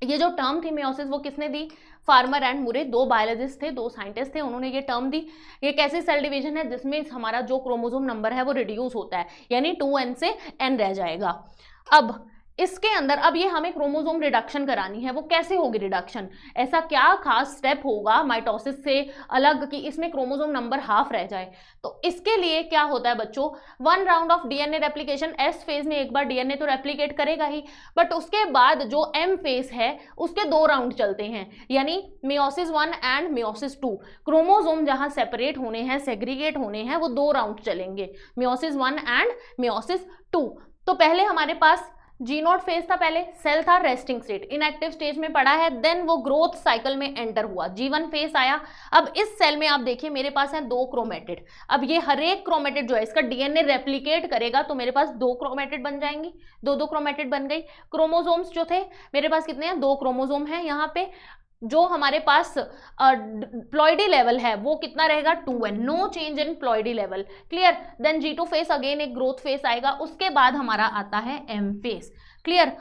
ये जो टर्म थी मियोसिस वो किसने दी, फार्मर एंड मुरे, दो बायोलॉजिस्ट थे, दो साइंटिस्ट थे, उन्होंने ये टर्म दी। ये कैसी सेल डिवीजन है जिसमें हमारा जो क्रोमोसोम नंबर है वो रिड्यूस होता है, यानी 2n से n रह जाएगा। अब इसके अंदर अब ये हमें क्रोमोसोम रिडक्शन करानी है, वो कैसे होगी रिडक्शन, ऐसा क्या खास स्टेप होगा माइटोसिस से अलग कि इसमें क्रोमोसोम नंबर हाफ रह जाए। तो इसके लिए क्या होता है बच्चों, 1 round of DNA replication, S phase में एक बार डीएनए तो रेप्लिकेट करेगा ही, बट उसके बाद जो एम फेज है उसके 2 राउंड चलते हैं, यानी मियोसिस 1 एंड मियोसिस 2। क्रोमोसोम जहां सेपरेट होने हैं, सेग्रीगेट होने हैं, वो 2 राउंड चलेंगे, मियोसिस 1 एंड मियोसिस 2। तो पहले हमारे पास जी नोट फेज था, पहले सेल था रेस्टिंग स्टेट, इनएक्टिव स्टेज में पड़ा है, देन वो ग्रोथ साइकिल में एंटर हुआ, G1 फेज आया। अब इस सेल में आप देखिए मेरे पास है 2 क्रोमेटिड, अब ये हर एक क्रोमेटिड जो है इसका डीएनए रेप्लिकेट करेगा, तो मेरे पास 2 क्रोमेटिड बन जाएंगी, 2 क्रोमेटिड बन गई। क्रोमोसोम्स जो थे मेरे पास कितने हैं, 2 क्रोमोसोम है। यहाँ पे जो हमारे पास प्लॉइडी लेवल है वो कितना रहेगा 2n, no change in ploidy level. Clear, then G2 phase again एक ग्रोथ फेस आएगा, उसके बाद हमारा आता है M फेस। क्लियर,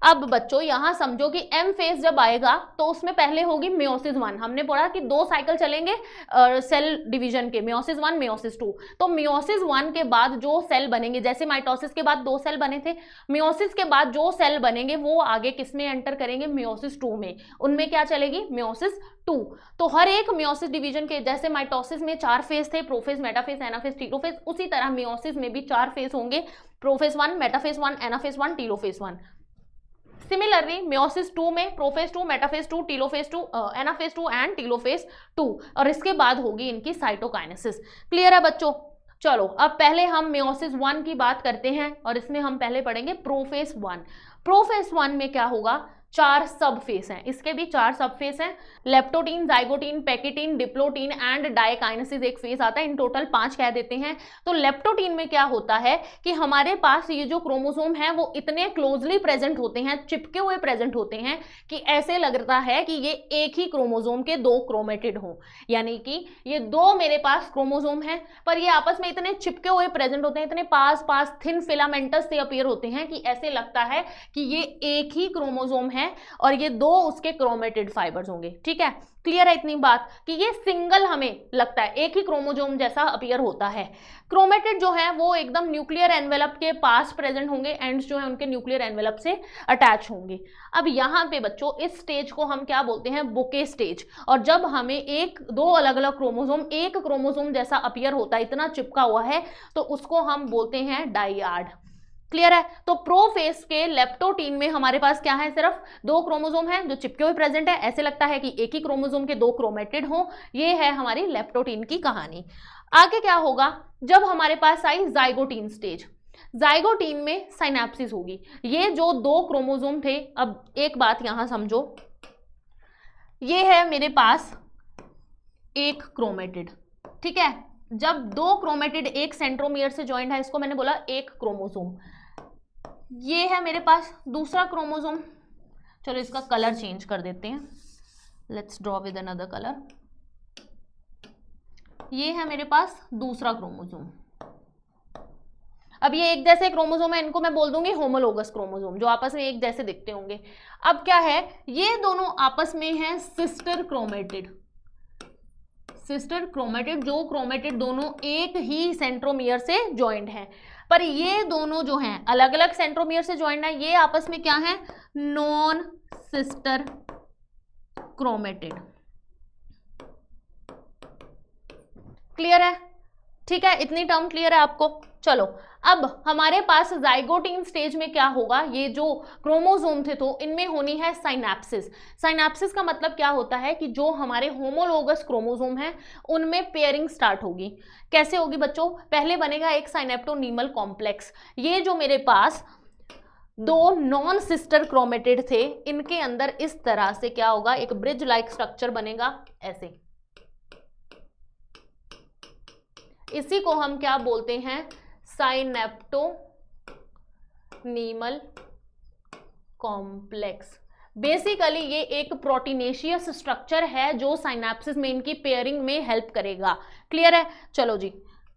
अब बच्चों यहां समझो कि M फेज जब आएगा तो उसमें पहले होगी मियोसिस 1, हमने पढ़ा कि 2 साइकिल चलेंगे सेल डिवीजन के, मियोसिस 1 मियोसिस 2। तो मियोसिस 1 के बाद जो सेल बनेंगे, जैसे माइटोसिस के बाद 2 सेल बने थे, मियोसिस के बाद जो सेल बनेंगे वो आगे किसमें एंटर करेंगे, मियोसिस 2 में, उनमें क्या चलेगी मियोसिस 2। तो हर एक मियोसिस डिवीजन के, जैसे माइटोसिस में 4 फेज थे, प्रोफेज, मेटाफेज, एनाफेज, टीलोफेज, उसी तरह मियोसिस में भी 4 फेज होंगे, prophase 1, metaphase 1, anaphase 1, telophase 1। Similarly meiosis 2 में prophase 2, metaphase 2, telophase 2, anaphase 2 and telophase 2, और इसके बाद होगी इनकी साइटोकाइनेसिस। क्लियर है बच्चों, चलो अब पहले हम मियोसिस 1 की बात करते हैं, और इसमें हम पहले पढ़ेंगे प्रोफेज 1। प्रोफेज 1 में क्या होगा, 4 सब फेस हैं, इसके भी 4 सब फेस हैं, leptotene, zygotene, pachytene, diplotene and diakinesis एक फेस आता है, इन टोटल 5 कह देते हैं। तो लेप्टोटीन में क्या होता है कि हमारे पास ये जो क्रोमोसोम है वो इतने क्लोजली प्रेजेंट होते हैं, चिपके हुए प्रेजेंट होते हैं कि ऐसे लगता है कि ये एक ही क्रोमोसोम के 2 क्रोमेटिड हों, यानी कि ये 2 मेरे पास क्रोमोसोम हैं पर ये आपस में इतने चिपके हुए प्रेजेंट होते हैं, इतने पास पास थिन फिलामेंटस से अपीयर होते हैं कि ऐसे लगता है कि ये एक ही क्रोमोसोम है और ये 2 उसके क्रोमेटिड फाइबर्स होंगे। ठीक है, क्लियर है इतनी बात कि ये सिंगल हमें लगता है, एक ही क्रोमोसोम जैसा अपीयर होता है। क्रोमेटिड जो है वो एकदम न्यूक्लियर एनवेलप के पास प्रेजेंट होंगे, एंड्स जो है उनके न्यूक्लियर एनवेलप से अटैच होंगे। अब यहाँ पे बच्चों इस स्टेज को हम क्या बोलते हैं, बुके स्टेज। और जब हमें 2 अलग अलग क्रोमोसोम एक क्रोमोसोम जैसा अपीयर होता है, इतना चिपका हुआ है, तो उसको हम बोलते हैं डाइयाड। क्लियर है, तो प्रोफेज के लेप्टोटीन में हमारे पास क्या है, सिर्फ 2 क्रोमोसोम हैं जो चिपके हुए प्रेजेंट है, ऐसे लगता है कि एक ही क्रोमोसोम के 2 क्रोमेटिड हों। ये है हमारी लेप्टोटीन की कहानी। आगे क्या होगा, जब हमारे पास आई जाइगोटीन स्टेज, जाइगोटीन में साइनेप्सिस होगी, ये जो 2 क्रोमोसोम थे। अब एक बात यहां समझो, ये है मेरे पास एक क्रोमेटिड, ठीक है, जब 2 क्रोमेटिड एक सेंट्रोमियर से ज्वाइंट है, इसको मैंने बोला एक क्रोमोसोम। ये है मेरे पास दूसरा क्रोमोसोम, चलो इसका कलर चेंज कर देते हैं, let's draw with another colour. ये है मेरे पास दूसरा क्रोमोसोम। अब ये एक जैसे क्रोमोसोम है, इनको मैं बोल दूंगी होमोलोगस क्रोमोसोम, जो आपस में एक जैसे दिखते होंगे। अब क्या है, ये दोनों आपस में है सिस्टर क्रोमेटिड। सिस्टर क्रोमेटिड, जो क्रोमेटिड दोनों एक ही सेंट्रोमियर से ज्वाइंट है, पर ये दोनों जो हैं अलग अलग सेंट्रोमियर से ज्वाइंट है, ये आपस में क्या है, नॉन सिस्टर क्रोमेटिड। क्लियर है? ठीक है, इतनी टर्म क्लियर है आपको? चलो, अब हमारे पास जाइगोटीन स्टेज में क्या होगा, ये जो क्रोमोसोम थे तो इनमें होनी है साइनेप्सिस। साइनेप्सिस का मतलब क्या होता है कि जो हमारे होमोलोगस क्रोमोसोम हैं उनमें पेयरिंग स्टार्ट होगी। कैसे होगी बच्चों? पहले बनेगा एक साइनेप्टोनीमल कॉम्प्लेक्स। ये जो मेरे पास दो नॉन सिस्टर क्रोमेटिड थे, इनके अंदर इस तरह से क्या होगा, एक ब्रिज लाइक स्ट्रक्चर बनेगा ऐसे। इसी को हम क्या बोलते हैं, साइनेप्टोनीमल कॉम्प्लेक्स। बेसिकली ये एक प्रोटीनेशियस स्ट्रक्चर है जो साइनेप्सिस में इनकी पेयरिंग में हेल्प करेगा। क्लियर है? चलो जी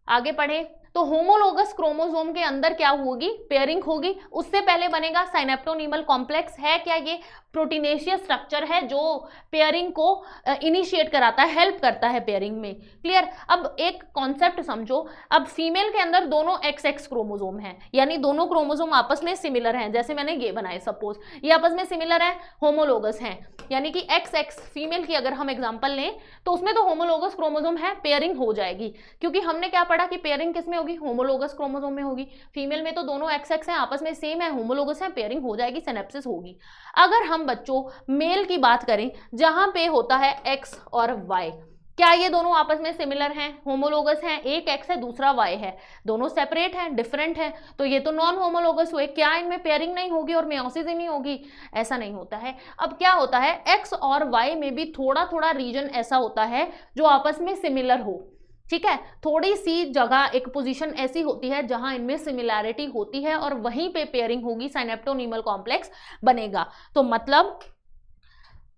आगे पढ़े। तो होमोलोगस क्रोमोसोम के अंदर क्या होगी, पेयरिंग होगी। उससे पहले बनेगा साइनेप्टोनीमल कॉम्प्लेक्स। है क्या, ये प्रोटीनेशियस स्ट्रक्चर है जो पेयरिंग को इनिशिएट कराता है, हेल्प करता है पेयरिंग में। क्लियर? अब एक कॉन्सेप्ट समझो, अब फीमेल के अंदर दोनों XX क्रोमोसोम हैं, यानी दोनों क्रोमोसोम आपस में सिमिलर हैं। जैसे मैंने ये बनाए, सपोज ये आपस में सिमिलर है, होमोलोगस हैं, यानी कि XX फीमेल की अगर हम एग्जांपल लें तो उसमें तो होमोलोगस क्रोमोसोम है, पेयरिंग हो जाएगी। क्योंकि हमने क्या पढ़ा कि पेयरिंग किसमें होगी, होमोलोगस क्रोमोसोम में होगी। फीमेल में तो दोनों XX हैं, आपस में सेम है, होमोलोगस है, पेयरिंग हो जाएगी, सिनेप्सिस होगी। अगर हम बच्चों मेल की बात करें जहां पे होता है X और Y, क्या ये दोनों आपस में सिमिलर हैं, होमोलोगस हैं? एक X है दूसरा Y है, दोनों सेपरेट हैं, डिफरेंट हैं, तो ये तो नॉन होमोलोगस हुए। क्या इनमें पेयरिंग नहीं होगी और मेयोसिस ही नहीं होगी? ऐसा नहीं होता है। अब क्या होता है, X और Y में भी थोड़ा थोड़ा रीजन ऐसा होता है जो आपस में सिमिलर हो। ठीक है, थोड़ी सी जगह, एक पोजीशन ऐसी होती है जहां इनमें सिमिलैरिटी होती है और वहीं पे पेयरिंग होगी, साइनेप्टोनीमल कॉम्प्लेक्स बनेगा। तो मतलब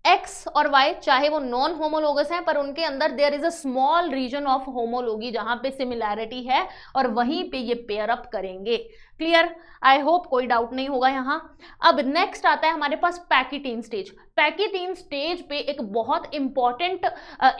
X और Y चाहे वो नॉन होमोलोगस हैं, पर उनके अंदर there is a small region of homology जहां पे सिमिलैरिटी है और वहीं पे ये पेयर अप करेंगे। क्लियर? आई होप कोई डाउट नहीं होगा यहाँ। अब नेक्स्ट आता है हमारे पास पैकिटीन स्टेज। पैकिटीन स्टेज पे एक बहुत इंपॉर्टेंट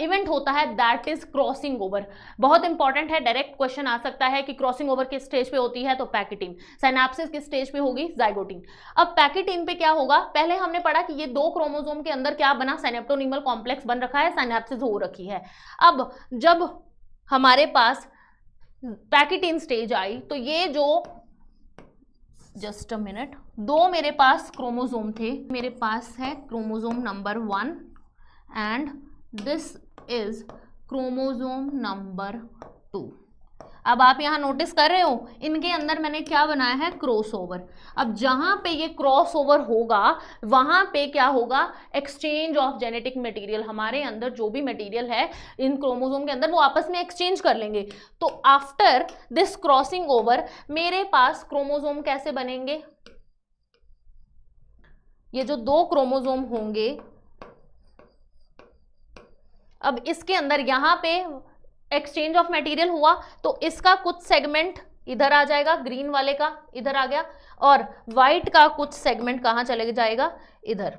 इवेंट होता है, दैट इज क्रॉसिंग ओवर। बहुत इंपॉर्टेंट है, डायरेक्ट क्वेश्चन आ सकता है कि क्रॉसिंग ओवर किस स्टेज पे होती है, तो पैकिटीन। साइनेप्सिस किस स्टेज पे होगी, जाइगोटीन। अब पैकिटीन पे क्या होगा, पहले हमने पढ़ा कि ये दो क्रोमोसोम के अंदर क्या बना, साइनेप्टोनीमल कॉम्प्लेक्स बन रखा है, साइनेप्सिस हो रखी है। अब जब हमारे पास पैकिटीन स्टेज आई तो ये जो, जस्ट अ मिनट, दो मेरे पास क्रोमोसोम थे, मेरे पास है chromosome number 1 and this is chromosome number 2। अब आप यहां नोटिस कर रहे हो, इनके अंदर मैंने क्या बनाया है, क्रॉसओवर। अब जहां पे ये क्रॉसओवर होगा वहां पे क्या होगा, एक्सचेंज ऑफ जेनेटिक मटेरियल। हमारे अंदर जो भी मटेरियल है इन क्रोमोसोम के अंदर वो आपस में एक्सचेंज कर लेंगे। तो आफ्टर दिस क्रॉसिंग ओवर मेरे पास क्रोमोसोम कैसे बनेंगे, ये जो दो क्रोमोसोम होंगे, अब इसके अंदर यहां पे एक्सचेंज ऑफ मटेरियल हुआ तो इसका कुछ सेगमेंट इधर आ जाएगा, ग्रीन वाले का इधर आ गया, और व्हाइट का कुछ सेगमेंट कहाँ चले जाएगा, इधर।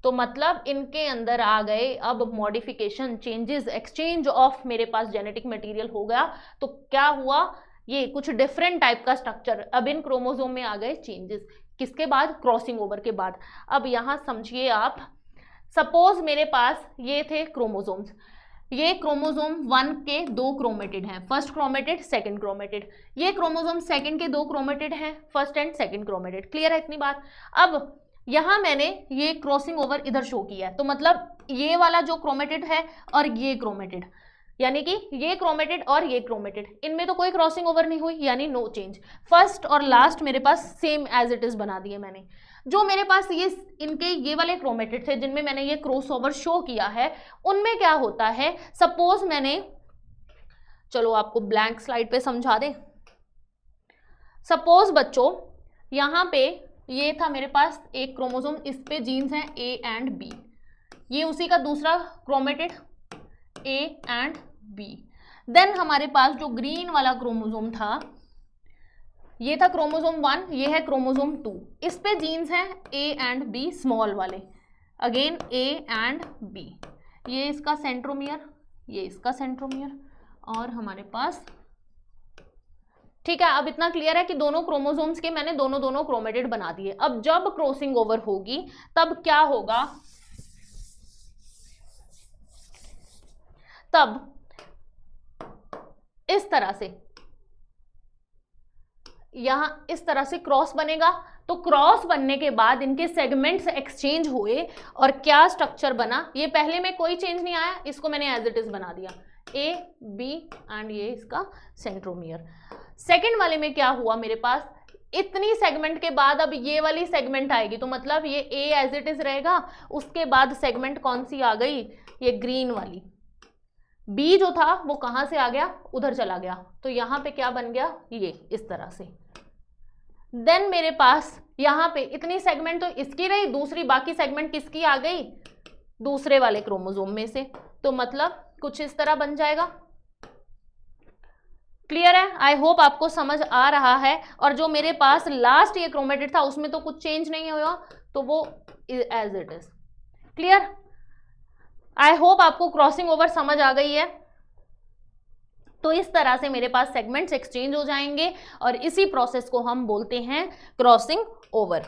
तो मतलब इनके अंदर आ गए अब मॉडिफिकेशन, चेंजेस, एक्सचेंज ऑफ मेरे पास जेनेटिक मटेरियल हो गया। तो क्या हुआ, ये कुछ डिफरेंट टाइप का स्ट्रक्चर अब इन क्रोमोसोम में आ गए चेंजेस। किसके बाद, क्रॉसिंग ओवर के बाद। अब यहां समझिए आप, सपोज मेरे पास ये थे क्रोमोसोम्स, ये क्रोमोसोम 1 के दो क्रोमेटिड हैं, फर्स्ट क्रोमेटिड सेकंड क्रोमेटिड। ये क्रोमोसोम सेकंड के दो क्रोमेटिड हैं, first and second chromatid. Clear है इतनी बात? अब यहां मैंने ये क्रॉसिंग ओवर इधर शो किया है, तो मतलब ये वाला जो क्रोमेटिड है और ये क्रोमेटिड, यानी कि ये क्रोमेटिड और ये क्रोमेटिड, इनमें तो कोई क्रॉसिंग ओवर नहीं हुई, यानी नो चेंज। फर्स्ट और लास्ट मेरे पास सेम एज इट इज बना दिए मैंने। जो मेरे पास ये इनके ये वाले क्रोमेटिड थे जिनमें मैंने ये क्रॉसओवर शो किया है, उनमें क्या होता है, सपोज मैंने, चलो आपको ब्लैंक स्लाइड पे समझा दें। सपोज बच्चों यहां पे ये था मेरे पास एक क्रोमोसोम, इस पे जीन्स हैं A एंड B, ये उसी का दूसरा chromatid A and B। Then हमारे पास जो ग्रीन वाला क्रोमोसोम था, ये था क्रोमोसोम 1, ये है क्रोमोसोम 2। इस पे जीन्स हैं ए एंड बी स्मॉल वाले, अगेन ए एंड बी। ये इसका सेंट्रोमियर, ये इसका सेंट्रोमियर, और हमारे पास, ठीक है। अब इतना क्लियर है कि दोनों क्रोमोसोम्स के मैंने दोनों क्रोमेटिड बना दिए। अब जब क्रॉसिंग ओवर होगी तब क्या होगा, तब इस तरह से, यहां इस तरह से क्रॉस बनेगा। तो क्रॉस बनने के बाद इनके सेगमेंट्स एक्सचेंज हुए और क्या स्ट्रक्चर बना, ये पहले में कोई चेंज नहीं आया, इसको मैंने एज इट इज बना दिया, ए बी एंड ये इसका सेंट्रोमियर। सेकंड वाले में क्या हुआ, मेरे पास इतनी सेगमेंट के बाद अब ये वाली सेगमेंट आएगी, तो मतलब ये ए एज इट इज रहेगा, उसके बाद सेगमेंट कौन सी आ गई, ये ग्रीन वाली। बी जो था वो कहां से आ गया, उधर चला गया, तो यहां पे क्या बन गया, ये इस तरह से। देन मेरे पास यहां पे इतनी सेगमेंट तो इसकी रही, दूसरी बाकी सेगमेंट किसकी आ गई, दूसरे वाले क्रोमोसोम में से, तो मतलब कुछ इस तरह बन जाएगा। क्लियर है, आई होप आपको समझ आ रहा है। और जो मेरे पास लास्ट ये क्रोमेटिड था उसमें तो कुछ चेंज नहीं हुआ, तो वो as it is. Clear, I hope आपको क्रॉसिंग ओवर समझ आ गई है। तो इस तरह से मेरे पास सेगमेंट्स एक्सचेंज हो जाएंगे और इसी प्रोसेस को हम बोलते हैं क्रॉसिंग ओवर।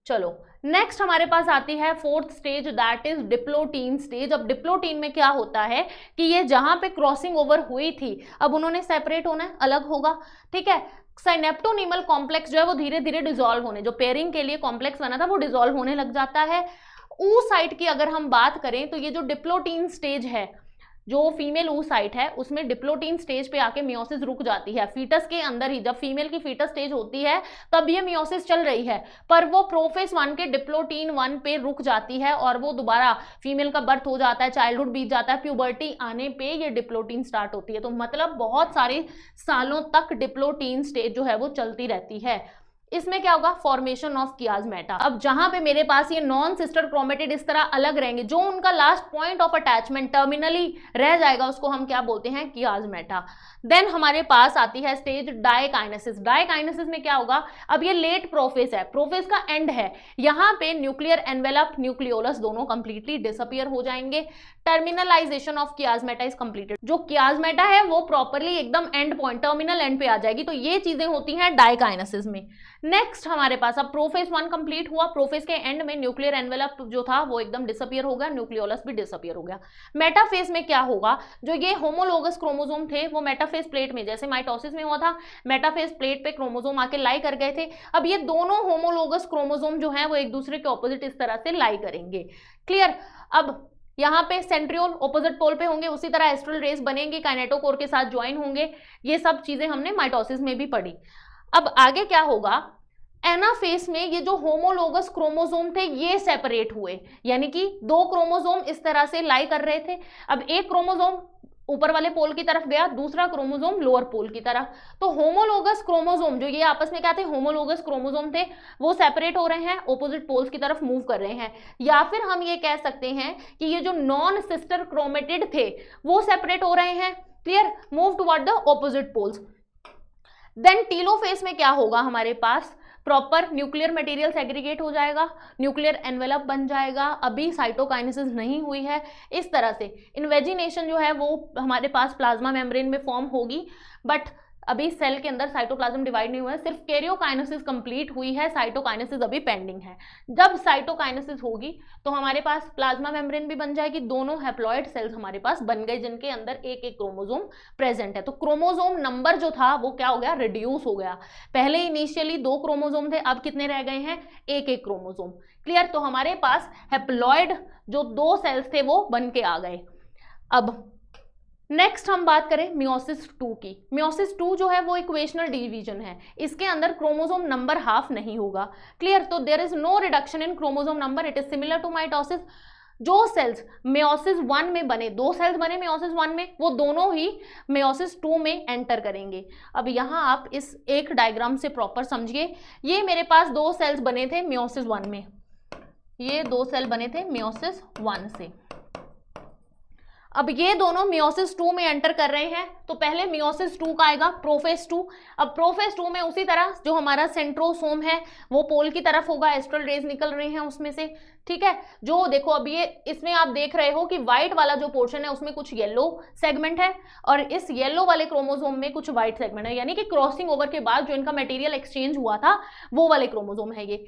चलो नेक्स्ट हमारे पास आती है fourth stage, that is diplotene stage. अब डिप्लोटीन में क्या होता है कि ये जहां पे क्रॉसिंग ओवर हुई थी अब उन्होंने सेपरेट होना है, अलग होगा, ठीक है। साइनेप्टोनीमल कॉम्प्लेक्स जो है वो धीरे धीरे डिसॉल्व होने, जो पेयरिंग के लिए कॉम्प्लेक्स बना था वो डिसॉल्व होने लग जाता है। oocyte की अगर हम बात करें तो ये जो डिप्लोटीन स्टेज है, जो फीमेल oocyte है उसमें डिप्लोटीन स्टेज पे आके मियोसिस रुक जाती है। फीटस के अंदर ही, जब फीमेल की फीटस स्टेज होती है तब ये मियोसिस चल रही है, पर वो प्रोफेस 1 के डिप्लोटीन 1 पे रुक जाती है और वो दोबारा फीमेल का बर्थ हो जाता है, चाइल्डहुड बीत जाता है, प्यूबर्टी आने पे ये डिप्लोटीन स्टार्ट होती है। तो मतलब बहुत सारे सालों तक डिप्लोटीन स्टेज जो है वो चलती रहती है। इसमें क्या होगा, फॉर्मेशन ऑफ कियाजमेटा। अब जहां पे मेरे पास ये नॉन सिस्टर क्रोमेटिड इस तरह अलग रहेंगे, जो उनका last point of attachment terminally रह जाएगा उसको हम क्या बोलते हैं, कियाजमेटा। देन हमारे पास आती है स्टेज डायकाइनेसिस। डायकाइनेसिस में क्या होगा, अब ये लेट प्रोफेस है, प्रोफेस का एंड है, यहाँ पे न्यूक्लियर एनवेलप, न्यूक्लियोलस दोनों कंप्लीटली डिसअपियर हो जाएंगे। Terminalization of chiasmata is completed. जो कियाजमेटा है वो प्रॉपरली एकदम एंड पॉइंट, टर्मिनल एंड पे आ जाएगी। तो ये चीजें होती हैं डायकाइनेसिस में। नेक्स्ट हमारे पास अब प्रोफेस 1 कंप्लीट हुआ, प्रोफेस के एंड में न्यूक्लियर एनवेलप जो था वो एकदम डिसअपियर हो गया, न्यूक्लियोलस भी डिसअपियर हो गया। मेटाफेज में क्या होगा, जो ये होमोलोगस क्रोमोसोम थे वो मेटाफेज प्लेट में, जैसे माइटोसिस में हुआ था, मेटाफेज प्लेट पे क्रोमोसोम आके लाई कर गए थे। अब ये दोनों होमोलोगस क्रोमोसोम जो है वो एक दूसरे के ऑपोजिट इस तरह से लाई करेंगे। क्लियर, अब यहाँ पे सेंट्रियोल ऑपोजिट पोल पे होंगे, उसी तरह एस्ट्रल रेस बनेंगे, काइनेटोकोर के साथ ज्वाइन होंगे। ये सब चीजें हमने माइटोसिस में भी पढ़ी। अब आगे क्या होगा, एनाफेज में ये जो होमोलोगस क्रोमोसोम थे ये सेपरेट हुए, यानी कि दो क्रोमोसोम इस तरह से लाई कर रहे थे। अब एक क्रोमोसोम ऊपर वाले पोल की तरफ गया, दूसरा क्रोमोसोम लोअर पोल की तरफ। तो होमोलोगस क्रोमोसोम जो ये आपस में क्या थे, होमोलोगस क्रोमोसोम थे, वो सेपरेट हो रहे हैं, ऑपोजिट पोल्स की तरफ मूव कर रहे हैं। या फिर हम ये कह सकते हैं कि ये जो नॉन सिस्टर क्रोमेटिड थे वो सेपरेट हो रहे हैं। Clear, move toward the opposite poles. Then telophase में क्या होगा, हमारे पास प्रॉपर न्यूक्लियर मटेरियल सेग्रीगेट हो जाएगा, न्यूक्लियर एनवेलप बन जाएगा, अभी साइटोकाइनेसिस नहीं हुई है। इस तरह से इन्वेजिनेशन जो है वो हमारे पास प्लाज्मा मेम्ब्रेन में फॉर्म होगी, बट अभी सेल के अंदर साइटोप्लाज्म डिवाइड नहीं हुआ है, सिर्फ कैरियोकाइनेसिस कंप्लीट हुई है, साइटोकाइनेसिस अभी पेंडिंग है। जब साइटोकाइनेसिस होगी तो हमारे पास प्लाज्मा मेम्ब्रेन भी बन जाएगी, दोनों हैप्लॉइड सेल्स हमारे पास बन गए जिनके अंदर एक एक क्रोमोसोम प्रेजेंट है। तो क्रोमोसोम नंबर जो था वो क्या हो गया, रिड्यूस हो गया। पहले इनिशियली 2 क्रोमोसोम थे, अब कितने रह गए हैं, एक एक क्रोमोसोम। क्लियर, तो हमारे पास हैप्लॉइड जो 2 सेल्स थे वो बन के आ गए। अब नेक्स्ट हम बात करें मियोसिस 2 की। मियोसिस 2 जो है वो इक्वेशनल डिवीजन है, इसके अंदर क्रोमोसोम नंबर हाफ नहीं होगा। क्लियर, तो there is no reduction in chromosome number, it is similar to mitosis. जो सेल्स मियोसिस 1 में बने, 2 सेल्स बने मियोसिस 1 में, वो दोनों ही मियोसिस 2 में एंटर करेंगे। अब यहाँ आप इस एक डायग्राम से प्रॉपर समझिए, ये मेरे पास 2 सेल्स बने थे मियोसिस 1 में, ये 2 सेल बने थे मियोसिस 1 से। अब ये दोनों मियोसिस 2 में एंटर कर रहे हैं, तो पहले मियोसिस 2 का आएगा प्रोफेज 2। अब प्रोफेज 2 में उसी तरह जो हमारा सेंट्रोसोम है वो पोल की तरफ होगा, एस्ट्रल रेज निकल रहे हैं उसमें से, ठीक है। जो देखो अब ये इसमें आप देख रहे हो कि व्हाइट वाला जो पोर्शन है उसमें कुछ येलो सेगमेंट है और इस येलो वाले क्रोमोसोम में कुछ व्हाइट सेगमेंट है, यानी कि क्रॉसिंग ओवर के बाद जो इनका मटेरियल एक्सचेंज हुआ था वो वाले क्रोमोसोम है ये।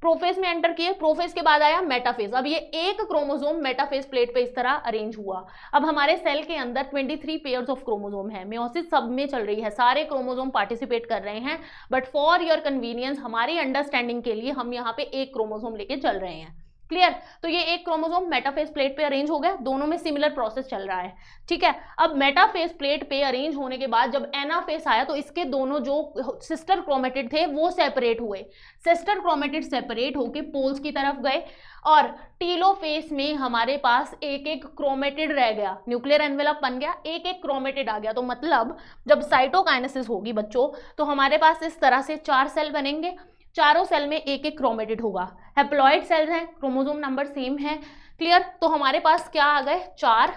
प्रोफेज में एंटर किए, प्रोफेज के बाद आया मेटाफेज। अब ये एक क्रोमोसोम मेटाफेज प्लेट पे इस तरह अरेंज हुआ। अब हमारे सेल के अंदर 23 पेयर्स ऑफ क्रोमोसोम है, मियोसिस सब में चल रही है, सारे क्रोमोसोम पार्टिसिपेट कर रहे हैं, बट फॉर योर कन्वीनियंस हमारी अंडरस्टैंडिंग के लिए हम यहाँ पे एक क्रोमोसोम लेके चल रहे हैं, क्लियर। तो ये एक क्रोमोसोम मेटाफेज प्लेट पे अरेंज हो गया, दोनों में सिमिलर प्रोसेस चल रहा है, ठीक है। अब मेटाफेज प्लेट पे अरेंज होने के बाद जब एनाफेज आया तो इसके दोनों जो सिस्टर क्रोमेटिड थे वो सेपरेट हुए, सिस्टर क्रोमेटिड सेपरेट होके पोल्स की तरफ गए और टीलोफेज में हमारे पास एक एक क्रोमेटिड रह गया, न्यूक्लियर एनवेलप बन गया, एक एक क्रोमेटिड आ गया। तो मतलब जब साइटोकाइनेसिस होगी बच्चों तो हमारे पास इस तरह से 4 सेल बनेंगे, चारों सेल में एक एक क्रोमेटिड होगा, हैप्लॉइड सेल्स हैं, क्रोमोसोम नंबर सेम है, क्लियर। तो हमारे पास क्या आ गए, 4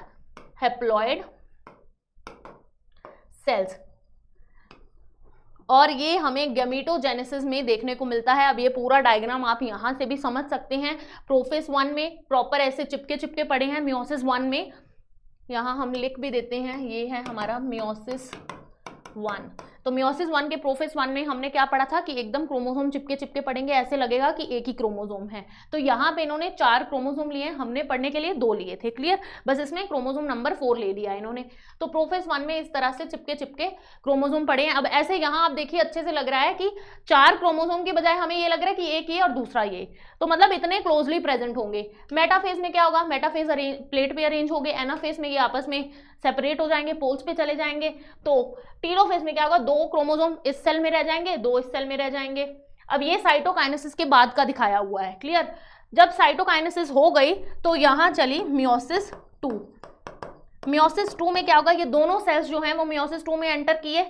हैप्लॉइड सेल्स, और ये हमें गैमेटोजेनेसिस में देखने को मिलता है। अब ये पूरा डायग्राम आप यहां से भी समझ सकते हैं, प्रोफेज 1 में प्रॉपर ऐसे चिपके चिपके पड़े हैं, मियोसिस 1 में यहां हम लिख भी देते हैं, ये है हमारा मियोसिस 1। तो मियोसिस 1 के प्रोफेज 1 में हमने क्या पढ़ा था कि एकदम क्रोमोसोम चिपके चिपके पड़ेंगे, ऐसे लगेगा कि एक ही क्रोमोसोम है। तो यहाँ पे इन्होंने 4 क्रोमोसोम लिए, हमने पढ़ने के लिए 2 लिए थे, क्लियर। बस इसमें क्रोमोसोम नंबर 4 ले लिया इन्होंने। तो प्रोफेज 1 में इस तरह से चिपके चिपके क्रोमोसोम पड़े हैं। अब ऐसे यहाँ आप देखिए अच्छे से लग रहा है कि 4 क्रोमोसोम के बजाय हमें ये लग रहा है कि एक ये और दूसरा ये, तो मतलब इतने क्लोजली प्रेजेंट होंगे। मेटाफेज में क्या होगा, मेटाफेज प्लेट पे अरेंज हो गए, एनाफेज में ये आपस में सेपरेट हो जाएंगे, पोल्स पे चले जाएंगे। तो टीलोफेज में क्या होगा, 2 क्रोमोसोम इस सेल में रह जाएंगे, 2 इस सेल में रह जाएंगे। अब ये साइटोकाइनेसिस के बाद का दिखाया हुआ है, क्लियर। जब साइटोकाइनेसिस हो गई तो यहां चली मियोसिस 2। मियोसिस 2 में क्या होगा, ये दोनों सेल्स जो हैं वो मियोसिस 2 में एंटर किए,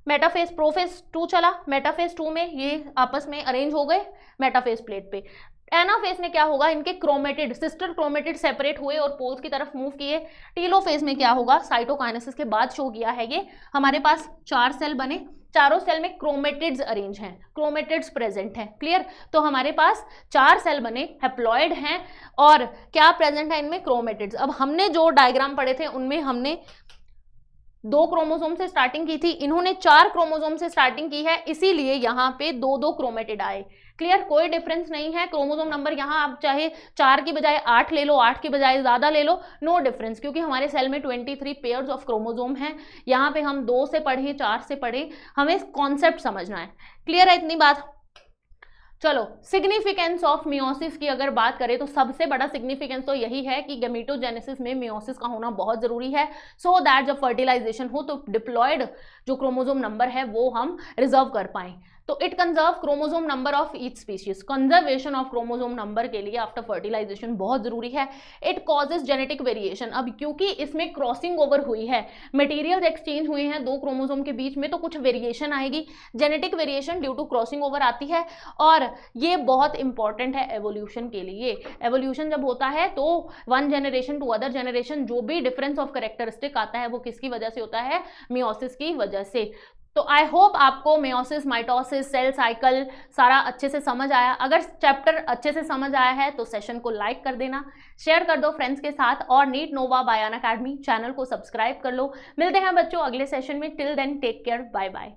मेटाफेज प्रोफेज 2 चला, मेटाफेज 2 में ये आपस में अरेंज हो गए मेटाफेज प्लेट पे। एनाफेज में क्या होगा, इनके क्रोमेटिड सिस्टर क्रोमेटिड सेपरेट हुए और पोल्स की तरफ मूव किए। टीलोफेज में क्या होगा, साइटोकाइनेसिस के बाद शो किया है ये, हमारे पास 4 सेल बने, चारों सेल में क्रोमेटिड्स अरेंज हैं, क्रोमेटिड्स प्रेजेंट हैं, क्लियर। तो हमारे पास 4 सेल बने, हैप्लॉइड हैं और क्या प्रेजेंट है इनमें, क्रोमेटिड्स। अब हमने जो डायग्राम पढ़े थे उनमें हमने 2 क्रोमोसोम से स्टार्टिंग की थी, इन्होंने 4 क्रोमोसोम से स्टार्टिंग की है, इसीलिए यहाँ पे 2-2 क्रोमेटिड आए, क्लियर। कोई डिफरेंस नहीं है, क्रोमोसोम नंबर यहाँ आप चाहे 4 की बजाय 8 ले लो, 8 की बजाय ज्यादा ले लो, नो डिफरेंस, क्योंकि हमारे सेल में 23 पेयर्स ऑफ क्रोमोसोम हैं। यहाँ पे हम 2 से पढ़े 4 से पढ़े, हमें कॉन्सेप्ट समझना है, क्लियर है इतनी बात। चलो सिग्निफिकेंस ऑफ मियोसिस की अगर बात करें तो सबसे बड़ा सिग्निफिकेंस तो यही है कि गैमेटोजेनेसिस में मियोसिस का होना बहुत जरूरी है, सो दैट जब फर्टिलाइजेशन हो तो डिप्लॉयड जो क्रोमोसोम नंबर है वो हम रिजर्व कर पाएं। तो it conserve chromosome number of each species, conservation of chromosome number के लिए आफ्टर फर्टिलाइजेशन बहुत जरूरी है। इट कॉजेज जेनेटिक वेरिएशन, अब क्योंकि इसमें क्रॉसिंग ओवर हुई है, मटेरियल एक्सचेंज हुए हैं 2 क्रोमोसोम के बीच में, तो कुछ वेरिएशन आएगी, genetic variation due to crossing over आती है, और ये बहुत इंपॉर्टेंट है एवोल्यूशन के लिए। एवोल्यूशन जब होता है तो 1 जनरेशन टू अदर जनरेशन जो भी डिफरेंस ऑफ कैरेक्टरिस्टिक आता है वो किसकी वजह से होता है, मियोसिस की वजह से। तो आई होप आपको मेयोसिस, माइटोसिस, सेल साइकिल सारा अच्छे से समझ आया। अगर चैप्टर अच्छे से समझ आया है तो सेशन को लाइक कर देना, शेयर कर दो फ्रेंड्स के साथ, और NEET Nova by Unacademy channel को सब्सक्राइब कर लो। मिलते हैं बच्चों अगले सेशन में, till then take care, bye bye.